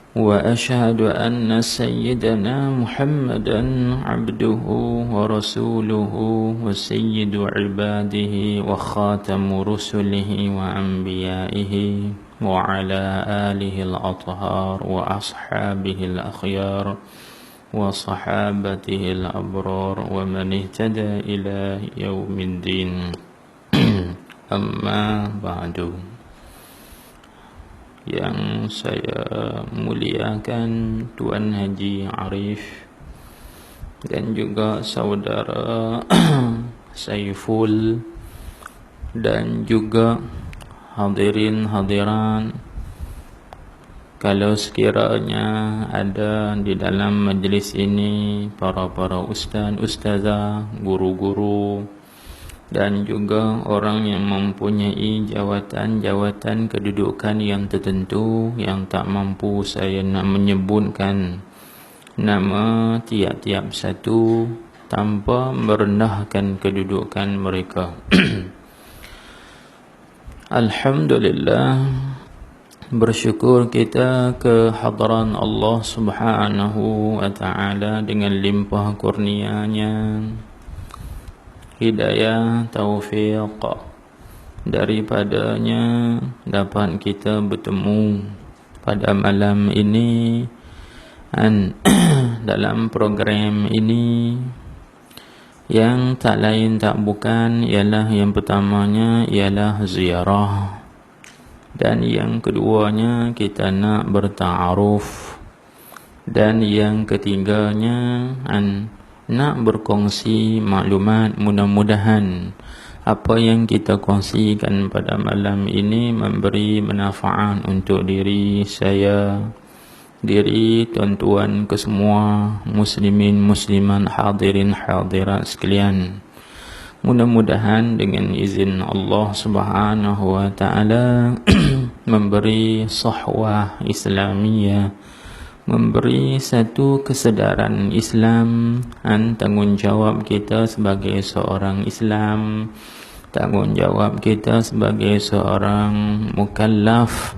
وأشهد أن سيدنا محمدا عبده ورسوله وسيد عباده وخاتم رسله وأنبيائه وعلى آله الأطهار وأصحابه الأخيار وصحابته الأبرار ومن اهتدى إلى يوم الدين أما بعد. Yang saya muliakan Tuan Haji Arif dan juga saudara Saiful dan juga hadirin hadiran, kalau sekiranya ada di dalam majlis ini para ustaz, ustazah, guru-guru dan juga orang yang mempunyai jawatan-jawatan kedudukan yang tertentu, yang tak mampu saya nak menyebutkan nama tiap-tiap satu tanpa merendahkan kedudukan mereka. Alhamdulillah, bersyukur kita ke hadaran Allah Subhanahu wa ta'ala dengan limpah kurnianya, hidayah, taufiq, daripadanya dapat kita bertemu pada malam ini dalam program ini yang tak lain tak bukan ialah yang pertamanya ialah ziarah, dan yang keduanya kita nak berta'aruf, dan yang ketiganya nak berkongsi maklumat. Mudah-mudahan apa yang kita kongsikan pada malam ini memberi manfaat untuk diri saya, diri tuan-tuan kesemua, muslimin musliman, hadirin hadirat sekalian. Mudah-mudahan dengan izin Allah Subhanahu wa ta'ala memberi sahwah Islamiyah, memberi satu kesedaran Islam, tanggungjawab kita sebagai seorang Islam, tanggungjawab kita sebagai seorang mukallaf,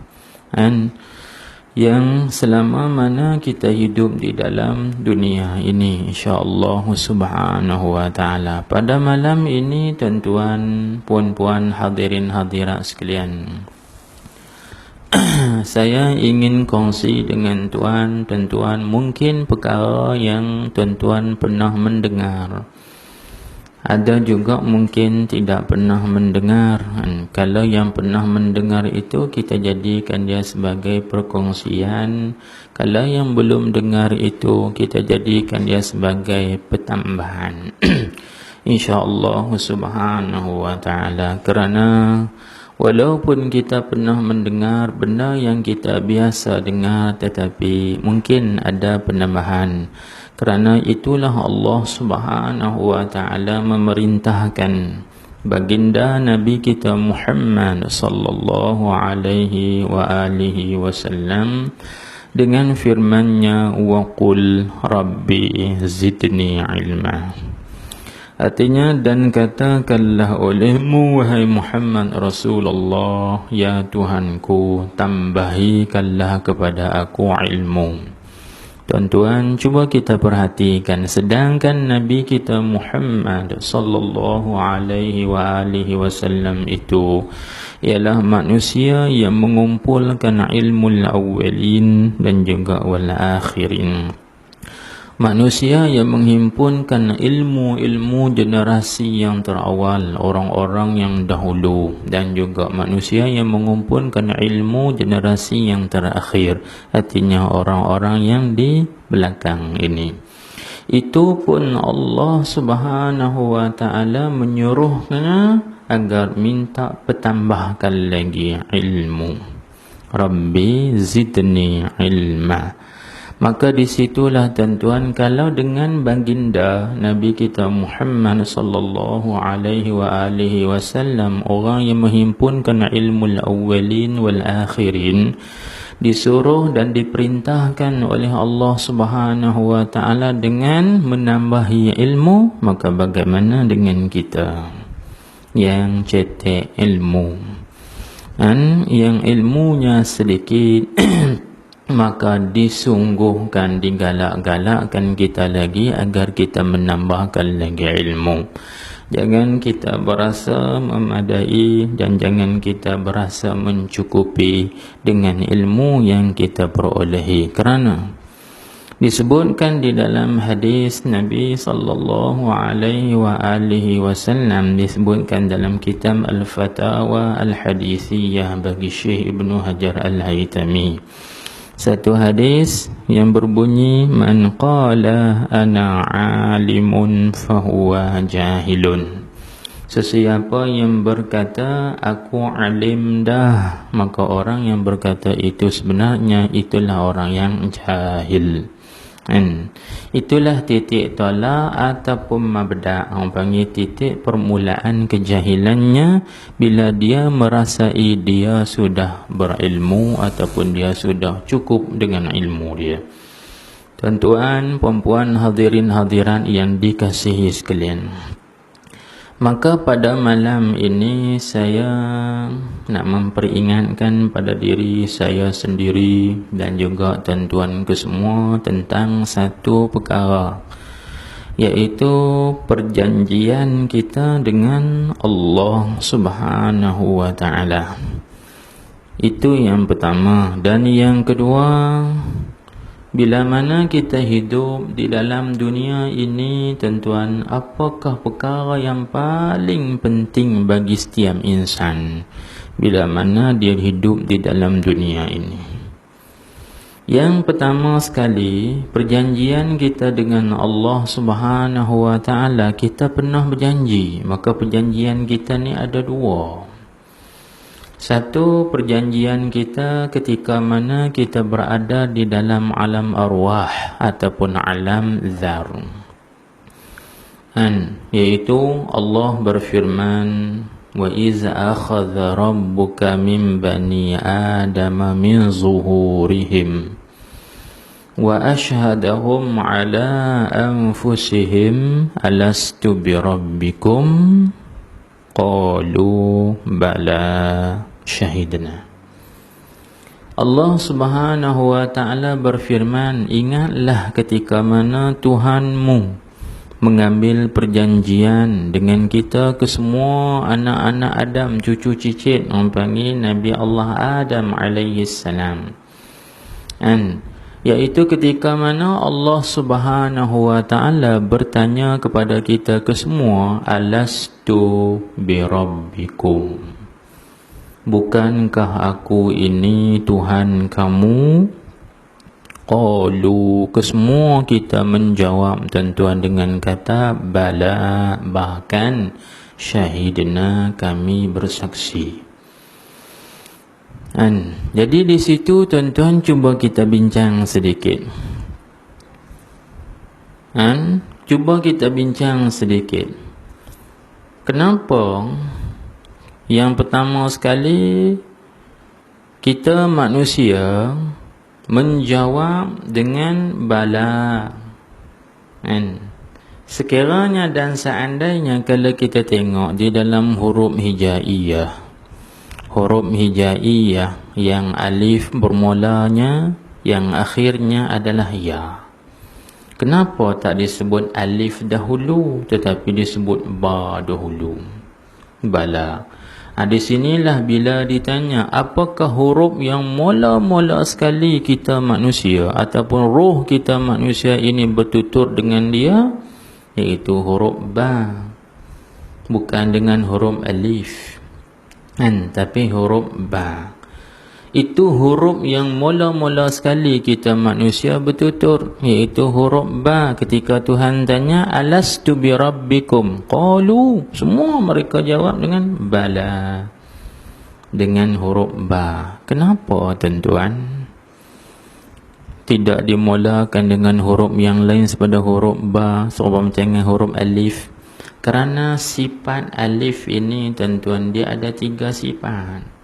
yang selama mana kita hidup di dalam dunia ini, insya-Allah Subhanahu wa ta'ala. Pada malam ini tuan-tuan, puan-puan, hadirin hadirat sekalian, saya ingin kongsi dengan tuan-tuan mungkin perkara yang tuan-tuan pernah mendengar. Ada juga mungkin tidak pernah mendengar. Kalau yang pernah mendengar itu kita jadikan dia sebagai perkongsian. Kalau yang belum dengar itu kita jadikan dia sebagai pertambahan. InsyaAllah Subhanahu wa ta'ala. Kerana walaupun kita pernah mendengar benda yang kita biasa dengar, tetapi mungkin ada penambahan. Kerana itulah Allah Subhanahu wa ta'ala memerintahkan baginda Nabi kita Muhammad sallallahu alaihi wa alihi wasallam dengan firman-Nya, wa qul rabbi zidni ilma. Artinya, dan katakanlah olehmu wahai Muhammad Rasulullah, ya Tuhanku, tambahikanlah kepada aku ilmu. Tuan-tuan, cuba kita perhatikan, sedangkan Nabi kita Muhammad sallallahu alaihi wa alihi wasallam itu ialah manusia yang mengumpulkan ilmu al-awwalin dan juga wal akhirin. Manusia yang menghimpunkan ilmu-ilmu generasi yang terawal, orang-orang yang dahulu, dan juga manusia yang mengumpulkan ilmu generasi yang terakhir, artinya orang-orang yang di belakang ini. Itu pun Allah Subhanahu wa ta'ala menyuruhnya agar minta petambahkan lagi ilmu. Rabbi zidni ilma. Maka disitulah tuan-tuan, kalau dengan baginda Nabi kita Muhammad sallallahu alaihi wa alihi wasallam, orang yang menghimpunkan ilmu al-awwalin wal akhirin, disuruh dan diperintahkan oleh Allah Subhanahu wa ta'ala dengan menambahi ilmu, maka bagaimana dengan kita yang cetek ilmu, yang ilmunya sedikit maka disungguhkan, digalak-galakkan kita lagi agar kita menambahkan lagi ilmu. Jangan kita berasa memadai dan jangan kita berasa mencukupi dengan ilmu yang kita perolehi, kerana disebutkan di dalam hadis Nabi sallallahu alaihi wa alihi wasallam, disebutkan dalam kitab Al-Fatawa Al-Hadithiyah bagi Syekh Ibnu Hajar Al-Haytami, satu hadis yang berbunyi, man qala ana alimun fahuwa jahilun. Sesiapa yang berkata aku alim dah, maka orang yang berkata itu sebenarnya itulah orang yang jahil. Itulah titik tolak ataupun mabda', orang panggil titik permulaan kejahilannya, bila dia merasai dia sudah berilmu ataupun dia sudah cukup dengan ilmu dia. Tuan-tuan, puan-puan, hadirin hadirat yang dikasihi sekalian, maka pada malam ini saya nak memperingatkan pada diri saya sendiri dan juga tuan-tuan kesemua tentang satu perkara, iaitu perjanjian kita dengan Allah Subhanahu wa ta'ala. Itu yang pertama. Dan yang kedua, bila mana kita hidup di dalam dunia ini, tuan-tuan, apakah perkara yang paling penting bagi setiap insan bila mana dia hidup di dalam dunia ini? Yang pertama sekali, perjanjian kita dengan Allah Subhanahu wa ta'ala. Kita pernah berjanji, maka perjanjian kita ni ada dua. Satu, perjanjian kita ketika mana kita berada di dalam alam arwah ataupun alam zar, iaitu Allah berfirman, wa iz akhadha rabbuka min bani adama min zuhurihim wa ashhadahum ala anfusihim alastu bi rabbikum qalu bala syahidna. Allah Subhanahu wa ta'ala berfirman, ingatlah ketika mana Tuhanmu mengambil perjanjian dengan kita kesemua anak-anak Adam, cucu cicit, orang panggil Nabi Allah Adam alaihi salam. Iaitu ketika mana Allah Subhanahu wa ta'ala bertanya kepada kita kesemua, alastu bi rabbikum, bukankah aku ini Tuhan kamu? Qalu, kesemua kita menjawab, tuan-tuan, dengan kata bala, bahkan syahidna, kami bersaksi. Jadi di situ, tuan-tuan, cuba kita bincang sedikit. Cuba kita bincang sedikit. Kenapa? Yang pertama sekali, kita manusia menjawab dengan bala. Sekiranya dan seandainya kalau kita tengok di dalam huruf hijaiyah, yang alif bermulanya, yang akhirnya adalah ya, kenapa tak disebut alif dahulu tetapi disebut ba dahulu? Bala. Di sinilah bila ditanya apakah huruf yang mula-mula sekali kita manusia ataupun roh kita manusia ini bertutur dengan dia, iaitu huruf ba, bukan dengan huruf alif, tapi huruf ba. Itu huruf yang mula-mula sekali kita manusia bertutur, iaitu huruf ba. Ketika Tuhan tanya, alastu bi rabbikum, qalu, semua mereka jawab dengan bala, dengan huruf ba. Kenapa, tuan-tuan, tidak dimulakan dengan huruf yang lain sepada huruf ba, serupa macam dengan huruf alif? Kerana sifat alif ini, tuan-tuan, dia ada 3 sifat.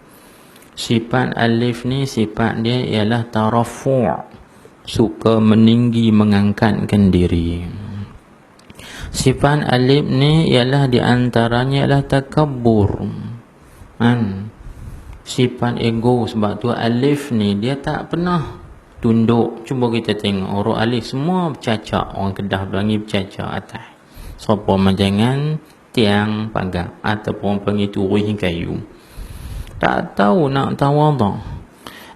Sifat alif ni, sifat dia ialah tarafu', suka meninggi, mengangkatkan diri. Sifat alif ni ialah di antaranya ialah takabbur, sifat ego. Sebab tu alif ni dia tak pernah tunduk. Cuba kita tengok huruf alif semua bercacak, orang Kedah panggil bercacak atas. Siapa majangan tiang pagar ataupun panggil turih kayu. Tak tahu nak tawaduk.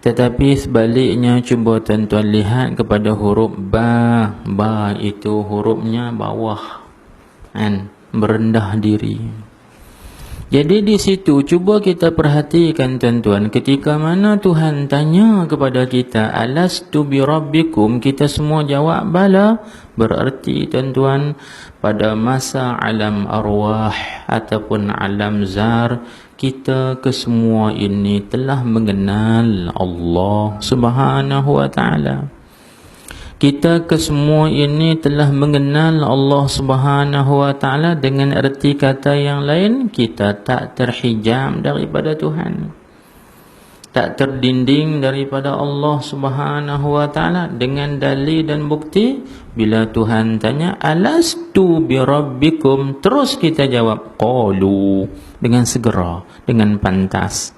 Tetapi sebaliknya cuba tuan-tuan lihat kepada huruf ba. Ba itu hurufnya bawah, kan, merendah diri. Jadi di situ cuba kita perhatikan tuan-tuan, ketika mana Tuhan tanya kepada kita, alastu bi rabbikum, kita semua jawab bala. Berarti tuan-tuan, pada masa alam arwah ataupun alam zar, kita kesemua ini telah mengenal Allah Subhanahu wa ta'ala. Kita kesemua ini telah mengenal Allah Subhanahu wa ta'ala. Dengan erti kata yang lain, kita tak terhijab daripada Tuhan, tak terdinding daripada Allah Subhanahu wa ta'ala. Dengan dalil dan bukti, bila Tuhan tanya alastu bi rabbikum, terus kita jawab qalu, dengan segera, dengan pantas.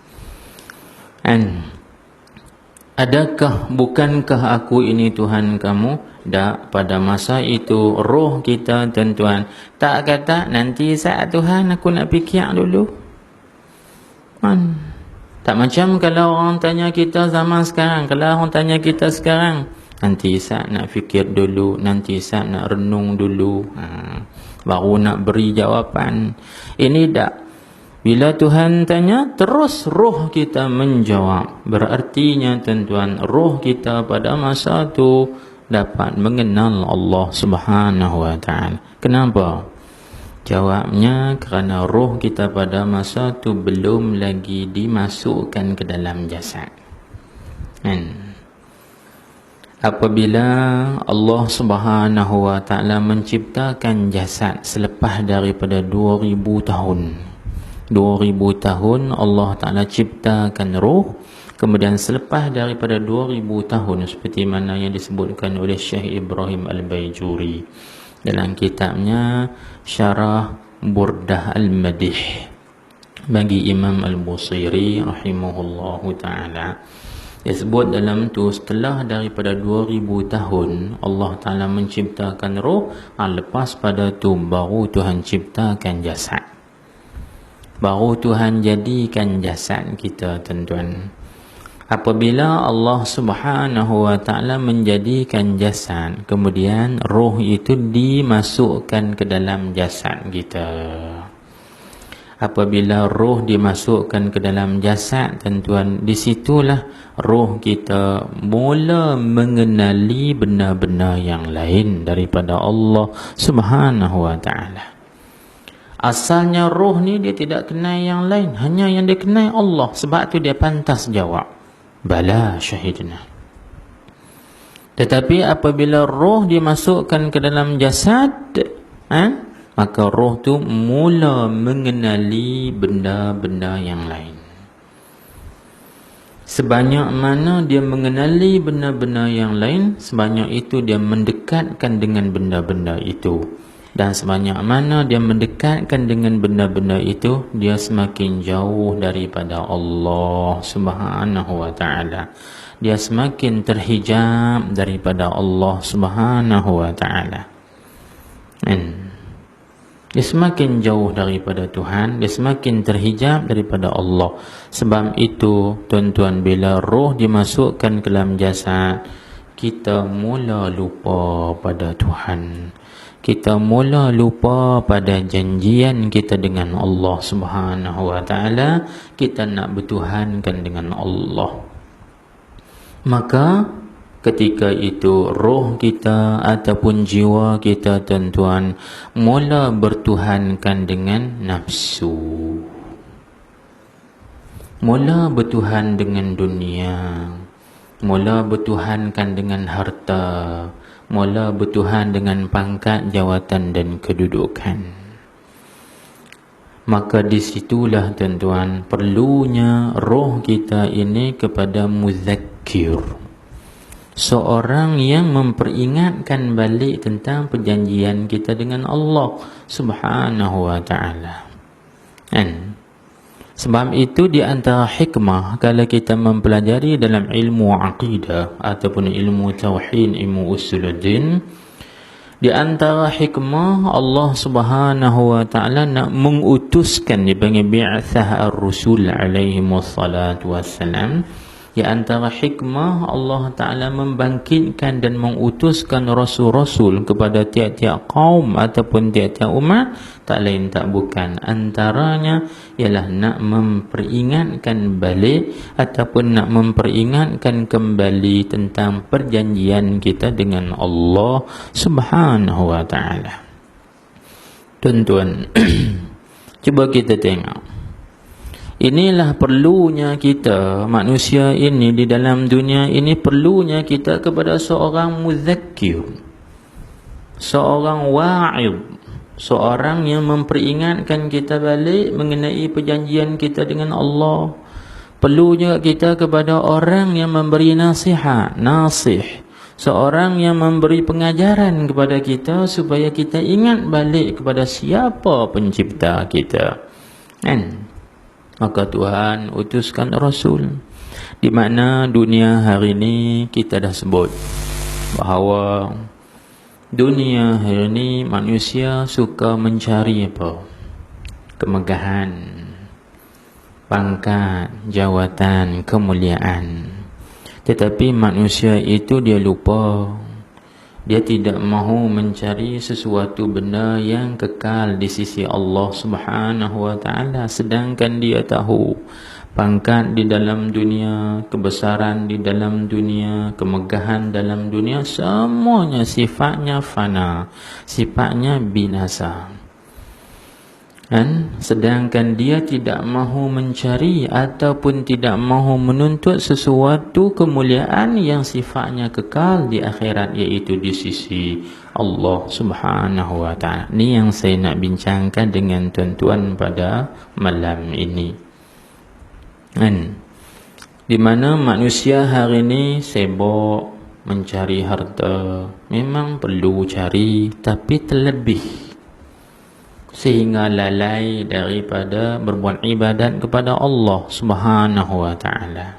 Adakah, bukankah aku ini Tuhan kamu? Tak, pada masa itu roh kita tuan-tuan tak kata nanti saat Tuhan aku nak fikir dulu. Tak macam kalau orang tanya kita zaman sekarang. Kalau orang tanya kita sekarang, nanti saat nak fikir dulu, nanti saat nak renung dulu, baru nak beri jawapan. Ini tak. Bila Tuhan tanya, terus roh kita menjawab. Berartinya tuan-tuan, roh kita pada masa itu dapat mengenal Allah Subhanahu wa ta'ala. Kenapa? Jawabnya kerana roh kita pada masa itu belum lagi dimasukkan ke dalam jasad. Apabila Allah Subhanahu wa ta'ala menciptakan jasad selepas daripada 2000 tahun, 2000 tahun Allah Ta'ala ciptakan roh. Kemudian selepas daripada 2000 tahun, seperti mana yang disebutkan oleh Syekh Ibrahim Al-Baijuri dalam kitabnya Syarah Burdah Al-Madih bagi Imam Al-Busiri rahimahullahu ta'ala, dia sebut dalam tu, setelah daripada 2000 tahun Allah Ta'ala menciptakan roh, lepas pada tu baru Tuhan ciptakan jasad. Baru Tuhan jadikan jasad kita tuan-tuan. Apabila Allah Subhanahu wa ta'ala menjadikan jasad, kemudian roh itu dimasukkan ke dalam jasad kita. Apabila roh dimasukkan ke dalam jasad tuan-tuan, disitulah roh kita mula mengenali benda-benda yang lain daripada Allah Subhanahu wa ta'ala. Asalnya roh ni dia tidak kenal yang lain, hanya yang dia kenal Allah. Sebab tu dia pantas jawab bala syahidna. Tetapi apabila roh dimasukkan ke dalam jasad, maka roh tu mula mengenali benda-benda yang lain. Sebanyak mana dia mengenali benda-benda yang lain, sebanyak itu dia mendekatkan dengan benda-benda itu. Dan sebanyak mana dia mendekatkan dengan benda-benda itu, dia semakin jauh daripada Allah Subhanahu wa ta'ala. Dia semakin terhijab daripada Allah Subhanahu wa ta'ala. Dia semakin jauh daripada Tuhan, dia semakin terhijab daripada Allah. Sebab itu tuan-tuan, bila roh dimasukkan ke dalam jasad, kita mula lupa pada Tuhan. Kita mula lupa pada janjian kita dengan Allah Subhanahu wa ta'ala. Kita nak bertuhankan dengan Allah. Maka ketika itu roh kita ataupun jiwa kita tuan-tuan mula bertuhankan dengan nafsu. Mula bertuhan dengan dunia. Mula bertuhankan dengan harta. Mula bertuhan dengan pangkat, jawatan dan kedudukan. Maka disitulah tuan-tuan perlunya roh kita ini kepada muzakkir, seorang yang memperingatkan balik tentang perjanjian kita dengan Allah Subhanahu wa ta'ala. Sebab itu di antara hikmah kalau kita mempelajari dalam ilmu aqidah ataupun ilmu tauhid, ilmu usuluddin, di antara hikmah Allah Subhanahu wa taala nak mengutuskan, dipanggil bi'atsah ar-rusul alaihi wassalatu wassalam. Di antara hikmah Allah Ta'ala membangkitkan dan mengutuskan rasul-rasul kepada tiap-tiap kaum ataupun tiap-tiap umat, tak lain tak bukan antaranya ialah nak memperingatkan balik ataupun nak memperingatkan kembali tentang perjanjian kita dengan Allah Subhanahu wa Ta'ala. Tuan-tuan, cuba kita tengok. Inilah perlunya kita, manusia ini di dalam dunia ini, perlunya kita kepada seorang muzakkir, seorang wa'id, seorang yang memperingatkan kita balik mengenai perjanjian kita dengan Allah. Perlu juga kita kepada orang yang memberi nasihat, nasih, seorang yang memberi pengajaran kepada kita supaya kita ingat balik kepada siapa pencipta kita, kan? Maka Tuhan utuskan Rasul. Di mana dunia hari ini kita dah sebut bahawa dunia hari ini manusia suka mencari apa? Kemegahan, pangkat, jawatan, kemuliaan. Tetapi manusia itu dia lupa, dia tidak mahu mencari sesuatu benda yang kekal di sisi Allah Subhanahu wa Ta'ala. Sedangkan dia tahu pangkat di dalam dunia, kebesaran di dalam dunia, kemegahan dalam dunia, semuanya sifatnya fana, sifatnya binasa. Sedangkan dia tidak mahu mencari ataupun tidak mahu menuntut sesuatu kemuliaan yang sifatnya kekal di akhirat, iaitu di sisi Allah Subhanahu wa Ta'ala. Ini yang saya nak bincangkan dengan tuan-tuan pada malam ini. Di mana manusia hari ini sibuk mencari harta, memang perlu cari, tapi terlebih, sehingga lalai daripada berbuat ibadat kepada Allah Subhanahu wa Ta'ala.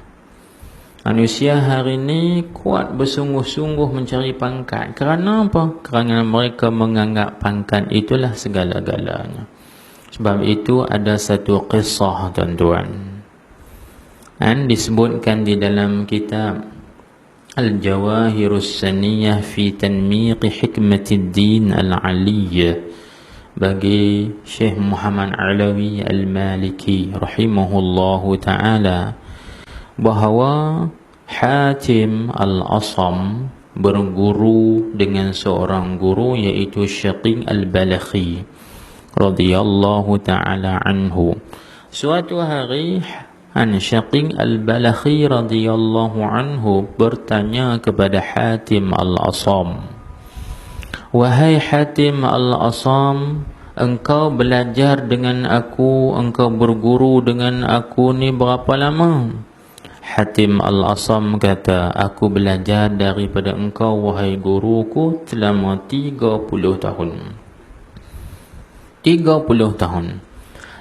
Manusia hari ini kuat bersungguh-sungguh mencari pangkat. Kerana apa? Kerana mereka menganggap pangkat itulah segala-galanya. Sebab itu ada satu kisah, tuan-tuan, disebutkan di dalam kitab Al-Jawahirus Saniyah fi Tanmiqi Hikmatid Din Al-Aliyyah bagi Syekh Muhammad Alawi Al-Maliki rahimahullahu ta'ala, bahawa Hatim Al-Asam berguru dengan seorang guru iaitu Syaqiq Al-Balakhi radhiyallahu ta'ala anhu. Suatu hari Syaqiq Al-Balakhi radhiyallahu anhu bertanya kepada Hatim Al-Asam, "Wahai Hatim Al-Asam, engkau belajar dengan aku, engkau berguru dengan aku ni berapa lama?" Hatim Al-Asam kata, "Aku belajar daripada engkau, wahai guruku, selama 30 tahun. 30 tahun.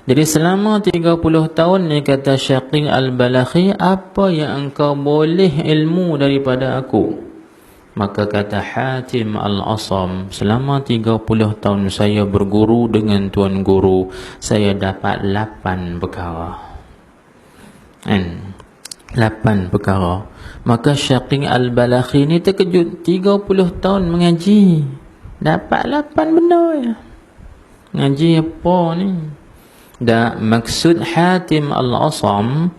Jadi selama 30 tahun ni, kata Syaqiq Al-Balakhi, apa yang engkau boleh ilmu daripada aku?" Maka kata Hatim Al-Asam, "Selama 30 tahun saya berguru dengan tuan guru, saya dapat 8 perkara." 8 perkara. Maka Syaqiq Al-Balakhi ni terkejut. 30 tahun mengaji, dapat 8 benda ya. Ngaji apa ni? Dan maksud Hatim Al-Asam,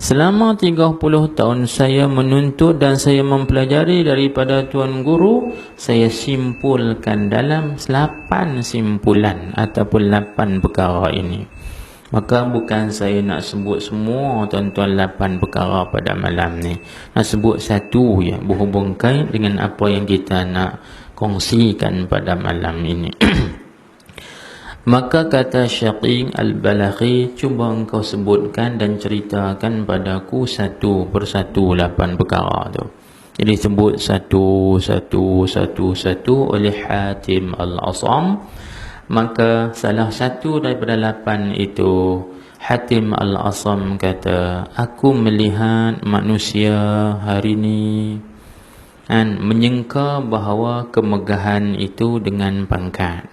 selama 30 tahun saya menuntut dan saya mempelajari daripada tuan guru, saya simpulkan dalam 8 simpulan ataupun 8 perkara ini. Maka bukan saya nak sebut semua, tuan-tuan, 8 perkara pada malam ni. Nak sebut satu ya, berhubung kait dengan apa yang kita nak kongsikan pada malam ini. Maka kata Syaqiq Al-Balakhi, "Cuba engkau sebutkan dan ceritakan padaku satu persatu 8 perkara tu." Jadi sebut satu oleh Hatim Al-Asam. Maka salah satu daripada 8 itu, Hatim Al-Asam kata, aku melihat manusia hari ini menyangka bahawa kemegahan itu dengan pangkat.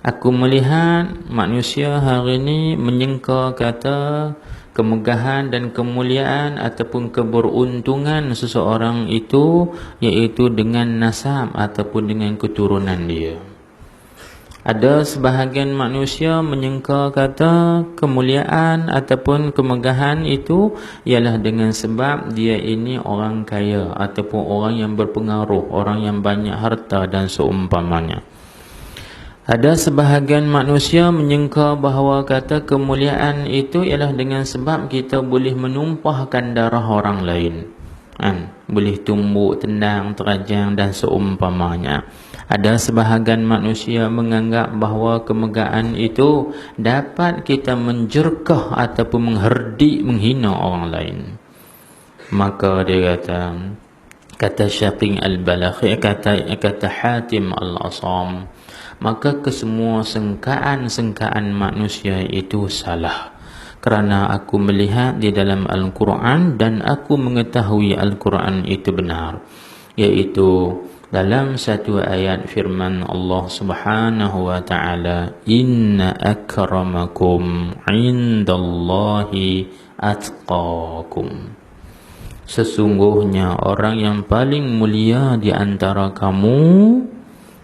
Aku melihat manusia hari ini menyangka kata kemegahan dan kemuliaan ataupun keberuntungan seseorang itu iaitu dengan nasab ataupun dengan keturunan dia. Ada sebahagian manusia menyangka kata kemuliaan ataupun kemegahan itu ialah dengan sebab dia ini orang kaya ataupun orang yang berpengaruh, orang yang banyak harta dan seumpamanya. Ada sebahagian manusia menyangka bahawa kata kemuliaan itu ialah dengan sebab kita boleh menumpahkan darah orang lain. Boleh tumbuk, tendang, terajang dan seumpamanya. Ada sebahagian manusia menganggap bahawa kemegahan itu dapat kita menjerkah ataupun mengherdik, menghina orang lain. Maka dia kata Syaqi Al-Balakhi, kata Hatim Al-Asam, maka kesemua sangkaan manusia itu salah. Kerana aku melihat di dalam Al-Quran dan aku mengetahui Al-Quran itu benar, iaitu dalam satu ayat firman Allah Subhanahu wa ta'ala, inna akramakum indallahi atqakum. Sesungguhnya orang yang paling mulia di antara kamu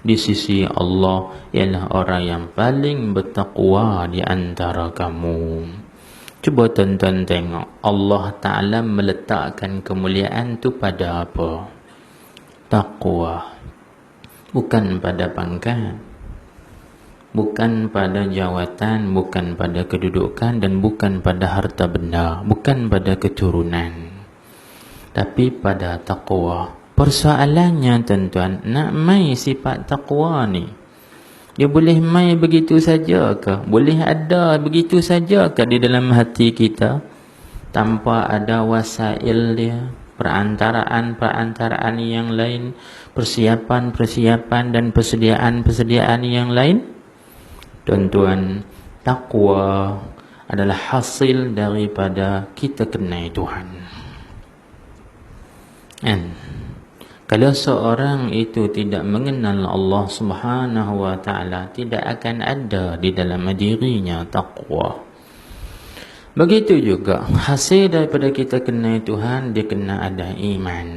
di sisi Allah ialah orang yang paling bertakwa di antara kamu. Cuba tuan-tuan tengok, Allah Ta'ala meletakkan kemuliaan tu pada apa? Taqwa. Bukan pada pangkat, bukan pada jawatan, bukan pada kedudukan, dan bukan pada harta benda, bukan pada keturunan, tapi pada taqwa. Persoalannya tuan-tuan, nak mai sifat taqwa ni, dia boleh mai begitu saja ke? Boleh ada begitu saja ke di dalam hati kita tanpa ada wasail dia, perantaraan yang lain, persiapan dan persediaan yang lain? Tuan-tuan, takwa adalah hasil daripada kita kenal Tuhan. Kalau seorang itu tidak mengenal Allah Subhanahu wa ta'ala, tidak akan ada di dalam dirinya takwa. Begitu juga hasil daripada kita kenal Tuhan, dia kena ada iman.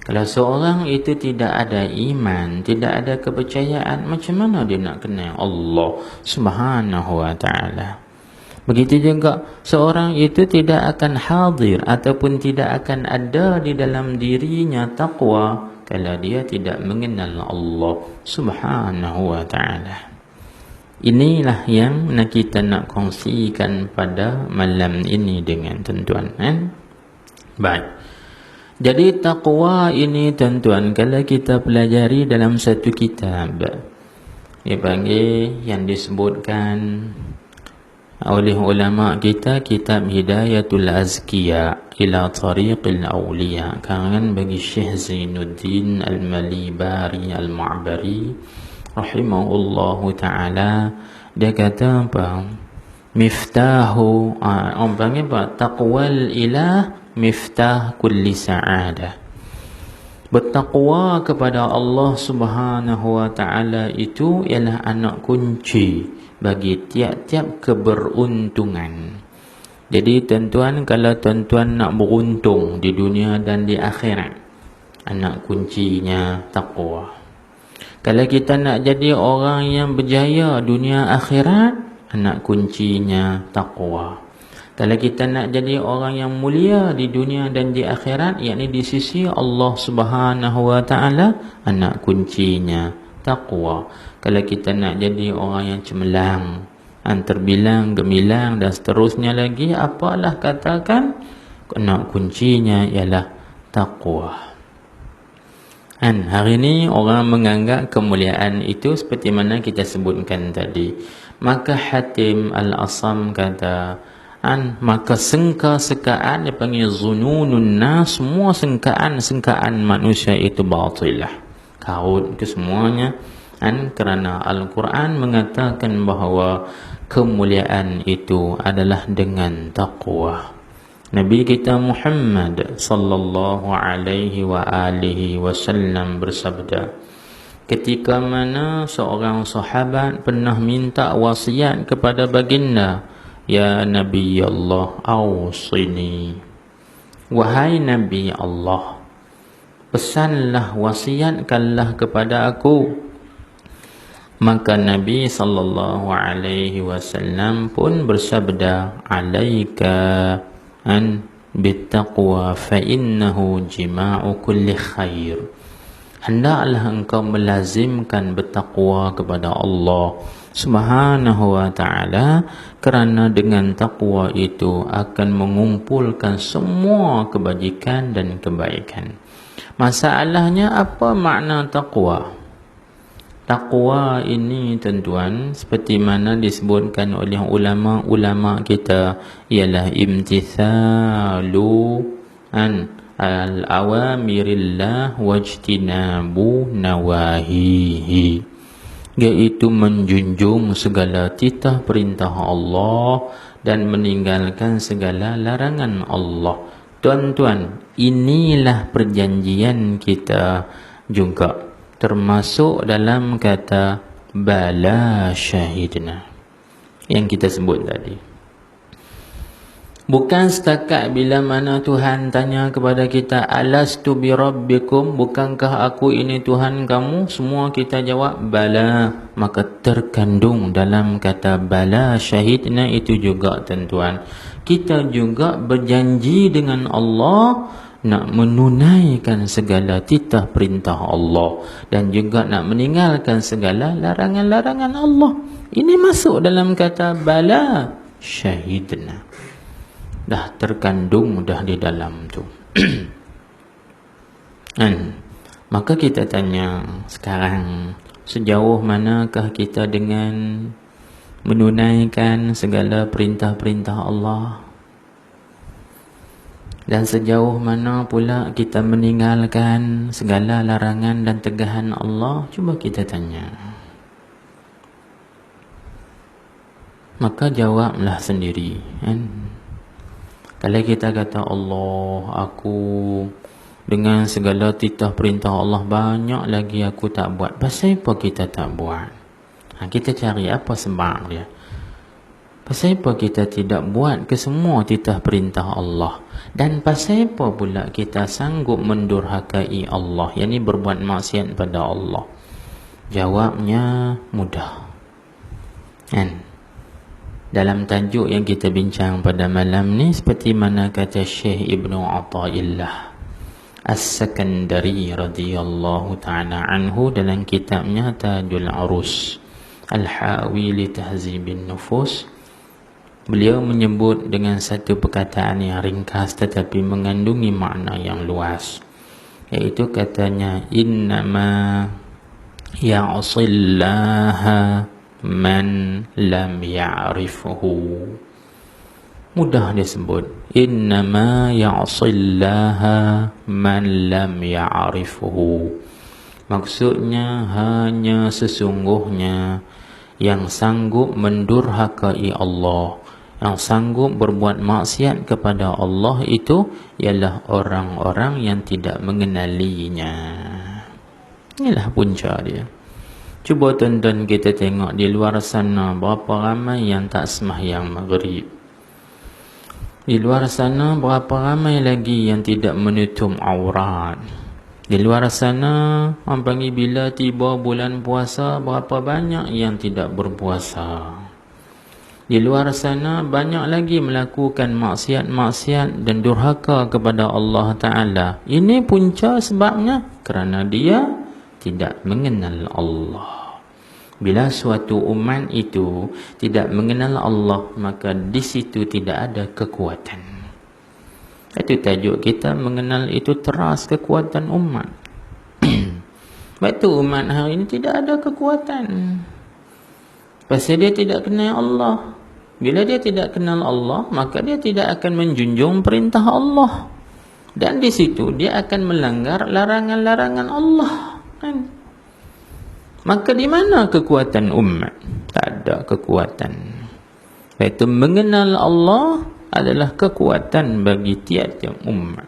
Kalau seorang itu tidak ada iman, tidak ada kepercayaan, macam mana dia nak kenal Allah Subhanahu wa ta'ala? Begitu juga seorang itu tidak akan hadir ataupun tidak akan ada di dalam dirinya taqwa kalau dia tidak mengenal Allah Subhanahu wa ta'ala. Inilah yang kita nak kongsikan pada malam ini dengan tuan-tuan. Baik. Jadi taqwa ini tuan-tuan, kalau kita pelajari dalam satu kitab, dia panggil yang disebutkan oleh ulama kita, kitab Hidayatul Azkiya ila Tariqil Awliya, karangan bagi Syekh Zainuddin Al-Malibari Al-Ma'bari rahimahullahu ta'ala. Dia kata apa? Miftahu, orang panggil apa? Taqwal ilah miftah kulli sa'adah. Bertakwa kepada Allah Subhanahu wa ta'ala itu ialah anak kunci bagi tiap-tiap keberuntungan. Jadi tuan-tuan, kalau tuan-tuan nak beruntung di dunia dan di akhirat, anak kuncinya takwa. Kalau kita nak jadi orang yang berjaya dunia akhirat, anak kuncinya takwa. Kalau kita nak jadi orang yang mulia di dunia dan di akhirat, yakni di sisi Allah Subhanahu wa ta'ala, anak kuncinya takwa. Kalau kita nak jadi orang yang cemerlang, terbilang, gemilang dan seterusnya lagi, apalah katakan, anak kuncinya ialah takwa. Hari ini orang menganggap kemuliaan itu seperti mana kita sebutkan tadi. Maka Hatim Al-Asam kata, maka sangka-sangkaan, dia panggil zununun nas, semua sangkaan manusia itu batilah, kaut ke semuanya. Kerana Al-Quran mengatakan bahawa kemuliaan itu adalah dengan taqwa. Nabi kita Muhammad sallallahu alaihi wa alihi wasallam bersabda, ketika mana seorang sahabat pernah minta wasiat kepada baginda, ya Nabi Allah, awsini, wahai Nabi Allah, pesanlah, wasiatkanlah kepada aku. Maka Nabi sallallahu alaihi wasallam pun bersabda, alaika an bittaqwa fa innahu jima'u kulli khair. Hendaklah engkau melazimkan bertakwa kepada Allah Subhanahu wa ta'ala, kerana dengan takwa itu akan mengumpulkan semua kebajikan dan kebaikan. Masalahnya apa makna takwa? Taqwa ini tuan-tuan, seperti mana disebutkan oleh ulama-ulama kita, ialah imtithalu an al-awamirillah wajtinabu nawahihi, iaitu menjunjung segala titah perintah Allah dan meninggalkan segala larangan Allah. Tuan-tuan, inilah perjanjian kita juga, termasuk dalam kata bala syahidna yang kita sebut tadi. Bukan setakat bila mana Tuhan tanya kepada kita, alastu bi rabbikum, bukankah aku ini Tuhan kamu? Semua kita jawab bala. Maka terkandung dalam kata bala syahidna itu juga tuan-tuan, kita juga berjanji dengan Allah nak menunaikan segala titah perintah Allah dan juga nak meninggalkan segala larangan-larangan Allah. Ini masuk dalam kata bala syahidna. Dah terkandung dah di dalam tu. Maka kita tanya sekarang, sejauh manakah kita dengan menunaikan segala perintah-perintah Allah? Dan sejauh mana pula kita meninggalkan segala larangan dan tegahan Allah? Cuba kita tanya. Maka jawablah sendiri, kan? Kalau kita kata, Allah, aku dengan segala titah perintah Allah banyak lagi aku tak buat. Pasal apa kita tak buat? Kita cari apa sebab dia. Pasal apa kita tidak buat ke semua titah perintah Allah? Dan pasal apa pula kita sanggup mendurhakai Allah, yakni berbuat maksiat pada Allah? Jawabnya mudah, kan? Dalam tajuk yang kita bincang pada malam ni, seperti mana kata Syekh Ibnu Athaillah As-Sakandari radhiyallahu ta'ala anhu dalam kitabnya Tajul Arus Al-Hawi li Tahzibin Nufus, beliau menyebut dengan satu perkataan yang ringkas tetapi mengandungi makna yang luas, iaitu katanya, innama ya'sillaha man lam ya'rifuhu. Mudah disebut, innama ya'sillaha man lam ya'rifuhu. Maksudnya hanya sesungguhnya yang sanggup mendurhakai Allah, yang sanggup berbuat maksiat kepada Allah itu ialah orang-orang yang tidak mengenalinya. Inilah punca dia. Cuba tuan-tuan kita tengok di luar sana, berapa ramai yang tak sembahyang maghrib. Di luar sana berapa ramai lagi yang tidak menutup aurat. Di luar sana, orang panggil bila tiba bulan puasa, berapa banyak yang tidak berpuasa. Di luar sana banyak lagi melakukan maksiat-maksiat dan durhaka kepada Allah Ta'ala. Ini punca sebabnya kerana dia tidak mengenal Allah. Bila suatu umat itu tidak mengenal Allah, maka di situ tidak ada kekuatan. Itu tajuk kita, mengenal itu teras kekuatan umat. Sebab itu umat hari ini tidak ada kekuatan. Pasal dia tidak kenal Allah. Bila dia tidak kenal Allah, maka dia tidak akan menjunjung perintah Allah. Dan di situ dia akan melanggar larangan-larangan Allah. Kan? Maka di mana kekuatan umat? Tak ada kekuatan. Iaitu mengenal Allah adalah kekuatan bagi tiap-tiap umat.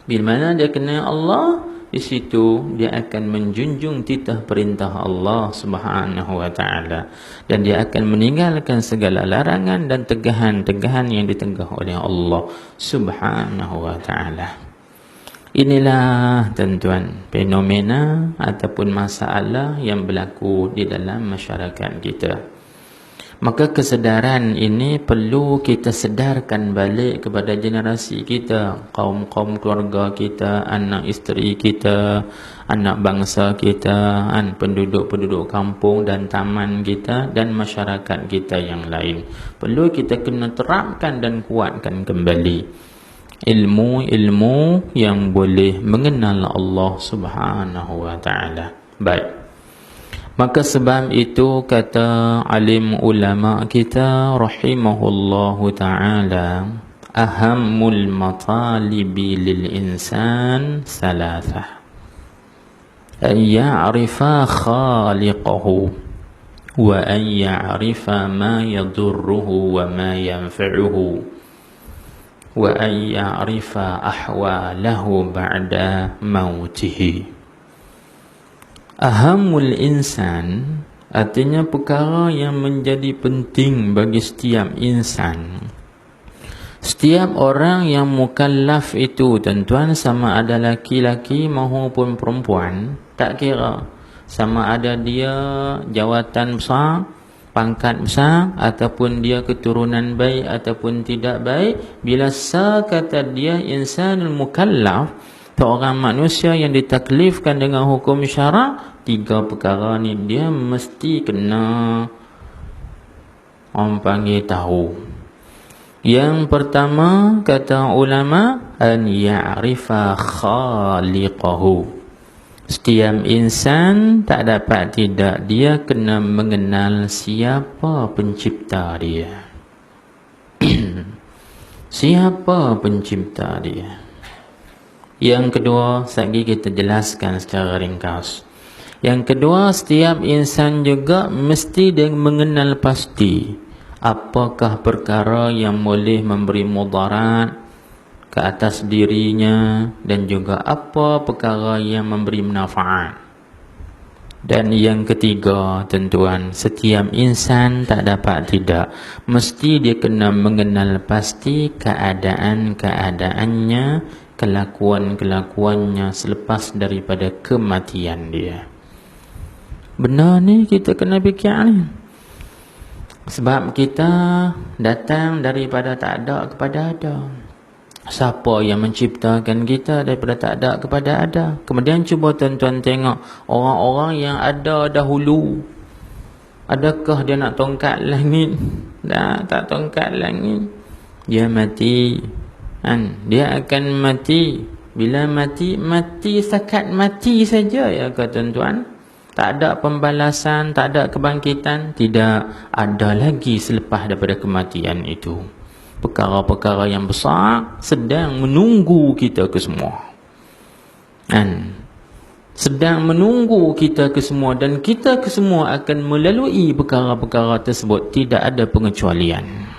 Bila mana dia kenal Allah, di situ dia akan menjunjung titah perintah Allah Subhanahu wa taala, dan dia akan meninggalkan segala larangan dan tegahan-tegahan yang ditegah oleh Allah Subhanahu wa taala. Inilah tuan-tuan fenomena ataupun masalah yang berlaku di dalam masyarakat kita. Maka kesedaran ini perlu kita sedarkan balik kepada generasi kita, kaum-kaum keluarga kita, anak isteri kita, anak bangsa kita, penduduk-penduduk kampung dan taman kita dan masyarakat kita yang lain. Perlu kita kena terapkan dan kuatkan kembali ilmu-ilmu yang boleh mengenal Allah Subhanahu wa taala. Baik. Maka sebab itu kata alim ulama kita rahimahullahu ta'ala, ahammul matalibi lil insan salasah, an ya'rifa khaliqahu wa an ya'rifa ma yadurruhu wa ma yanfa'uhu wa an ya'rifa ahwalahu ba'da mautihi. Ahamul insan artinya perkara yang menjadi penting bagi setiap insan. Setiap orang yang mukallaf itu, tuan-tuan, sama ada laki-laki maupun perempuan, tak kira sama ada dia jawatan besar, pangkat besar, ataupun dia keturunan baik ataupun tidak baik, bila kata dia insanul mukallaf, seorang manusia yang ditaklifkan dengan hukum syarak, tiga perkara ni dia mesti kena orang panggil tahu. Yang pertama kata ulama, an ya'rifa khaliqahu. Setiap insan tak dapat tidak dia kena mengenal siapa pencipta dia. Siapa pencipta dia. Yang kedua, lagi kita jelaskan secara ringkas. Yang kedua, setiap insan juga mesti dia mengenal pasti apakah perkara yang boleh memberi mudarat ke atas dirinya dan juga apa perkara yang memberi manfaat. Dan yang ketiga, tuan-tuan, setiap insan tak dapat tidak mesti dia kena mengenal pasti keadaan-keadaannya, kelakuan-kelakuannya selepas daripada kematian dia. Benar ni kita kena fikir ni. Sebab kita datang daripada tak ada kepada ada. Siapa yang menciptakan kita daripada tak ada kepada ada? Kemudian cuba tuan-tuan tengok orang-orang yang ada dahulu. Adakah dia nak tongkat langit? Tak tongkat langit. Dia mati. Dia akan mati. Bila mati setakat mati saja ya ke tuan-tuan? Tak ada pembalasan, tak ada kebangkitan, tidak ada lagi selepas daripada kematian itu. Perkara-perkara yang besar sedang menunggu kita ke semua. Sedang menunggu kita ke semua, dan kita ke semua akan melalui perkara-perkara tersebut, tidak ada pengecualian.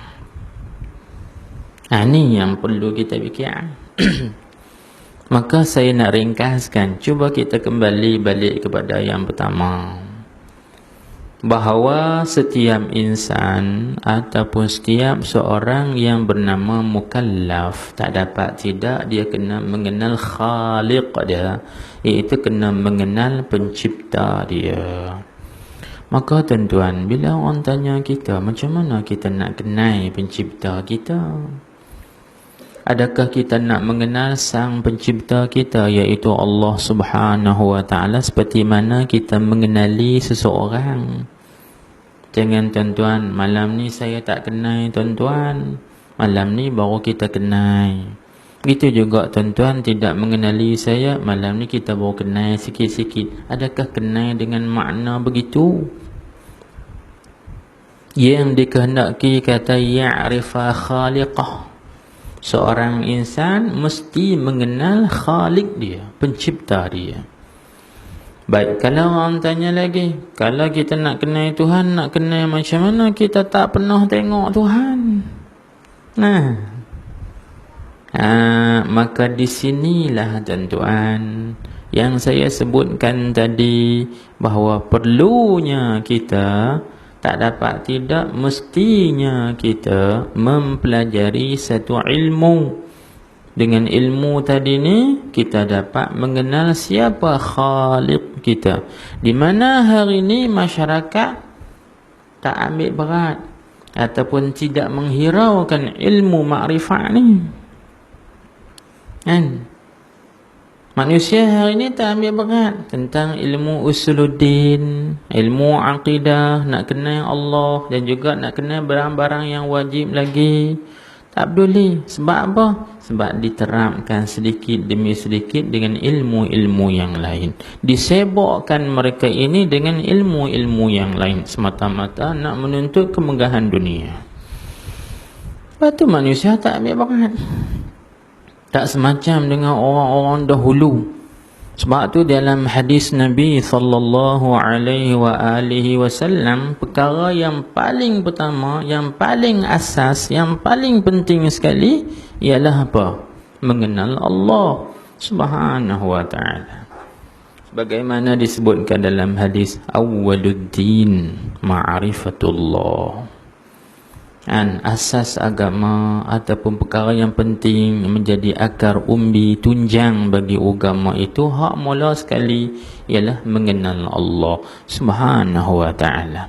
Ini yang perlu kita fikir. Maka saya nak ringkaskan, cuba kita kembali balik kepada yang pertama, bahawa setiap insan ataupun setiap seorang yang bernama mukallaf, tak dapat tidak dia kena mengenal khaliq dia, iaitu kena mengenal pencipta dia. Maka tuan-tuan, bila orang tanya kita, macam mana kita nak kenal pencipta kita? Adakah kita nak mengenal sang pencipta kita, iaitu Allah Subhanahu wa ta'ala, seperti mana kita mengenali seseorang? Jangan tuan-tuan, malam ni saya tak kenal tuan-tuan, malam ni baru kita kenal. Begitu juga tuan-tuan tidak mengenali saya, malam ni kita baru kenal sikit-sikit. Adakah kenal dengan makna begitu? Yang dikehendaki kata ya'rifa khaliqah. Seorang insan mesti mengenal khalik dia, pencipta dia. Baik, kalau orang tanya lagi, kalau kita nak kenal Tuhan, nak kenal macam mana, kita tak pernah tengok Tuhan. Nah, maka di sinilah tuan-tuan yang saya sebutkan tadi, bahawa perlunya kita, tak dapat tidak mestinya kita mempelajari satu ilmu. Dengan ilmu tadi ni kita dapat mengenal siapa Khaliq kita. Di mana hari ni masyarakat tak ambil berat ataupun tidak menghiraukan ilmu makrifat ni. Kan? Manusia hari ni tak ambil berat tentang ilmu usuluddin, ilmu akidah, nak kenal Allah dan juga nak kenal barang-barang yang wajib lagi. Tak peduli. Sebab apa? Sebab diterapkan sedikit demi sedikit dengan ilmu-ilmu yang lain. Disebokkan mereka ini dengan ilmu-ilmu yang lain semata-mata nak menuntut kemegahan dunia. Lepas tu manusia tak ambil berat. Tak semacam dengan orang-orang dahulu. Sebab tu dalam hadis Nabi sallallahu alaihi wasallam, perkara yang paling pertama, yang paling asas, yang paling penting sekali ialah apa? Mengenal Allah Subhanahu wa taala. Sebagaimana disebutkan dalam hadis, awwaluddin ma'rifatullah. Asas agama ataupun perkara yang penting menjadi akar umbi tunjang bagi agama itu, hak mula sekali ialah mengenal Allah Subhanahu wa taala.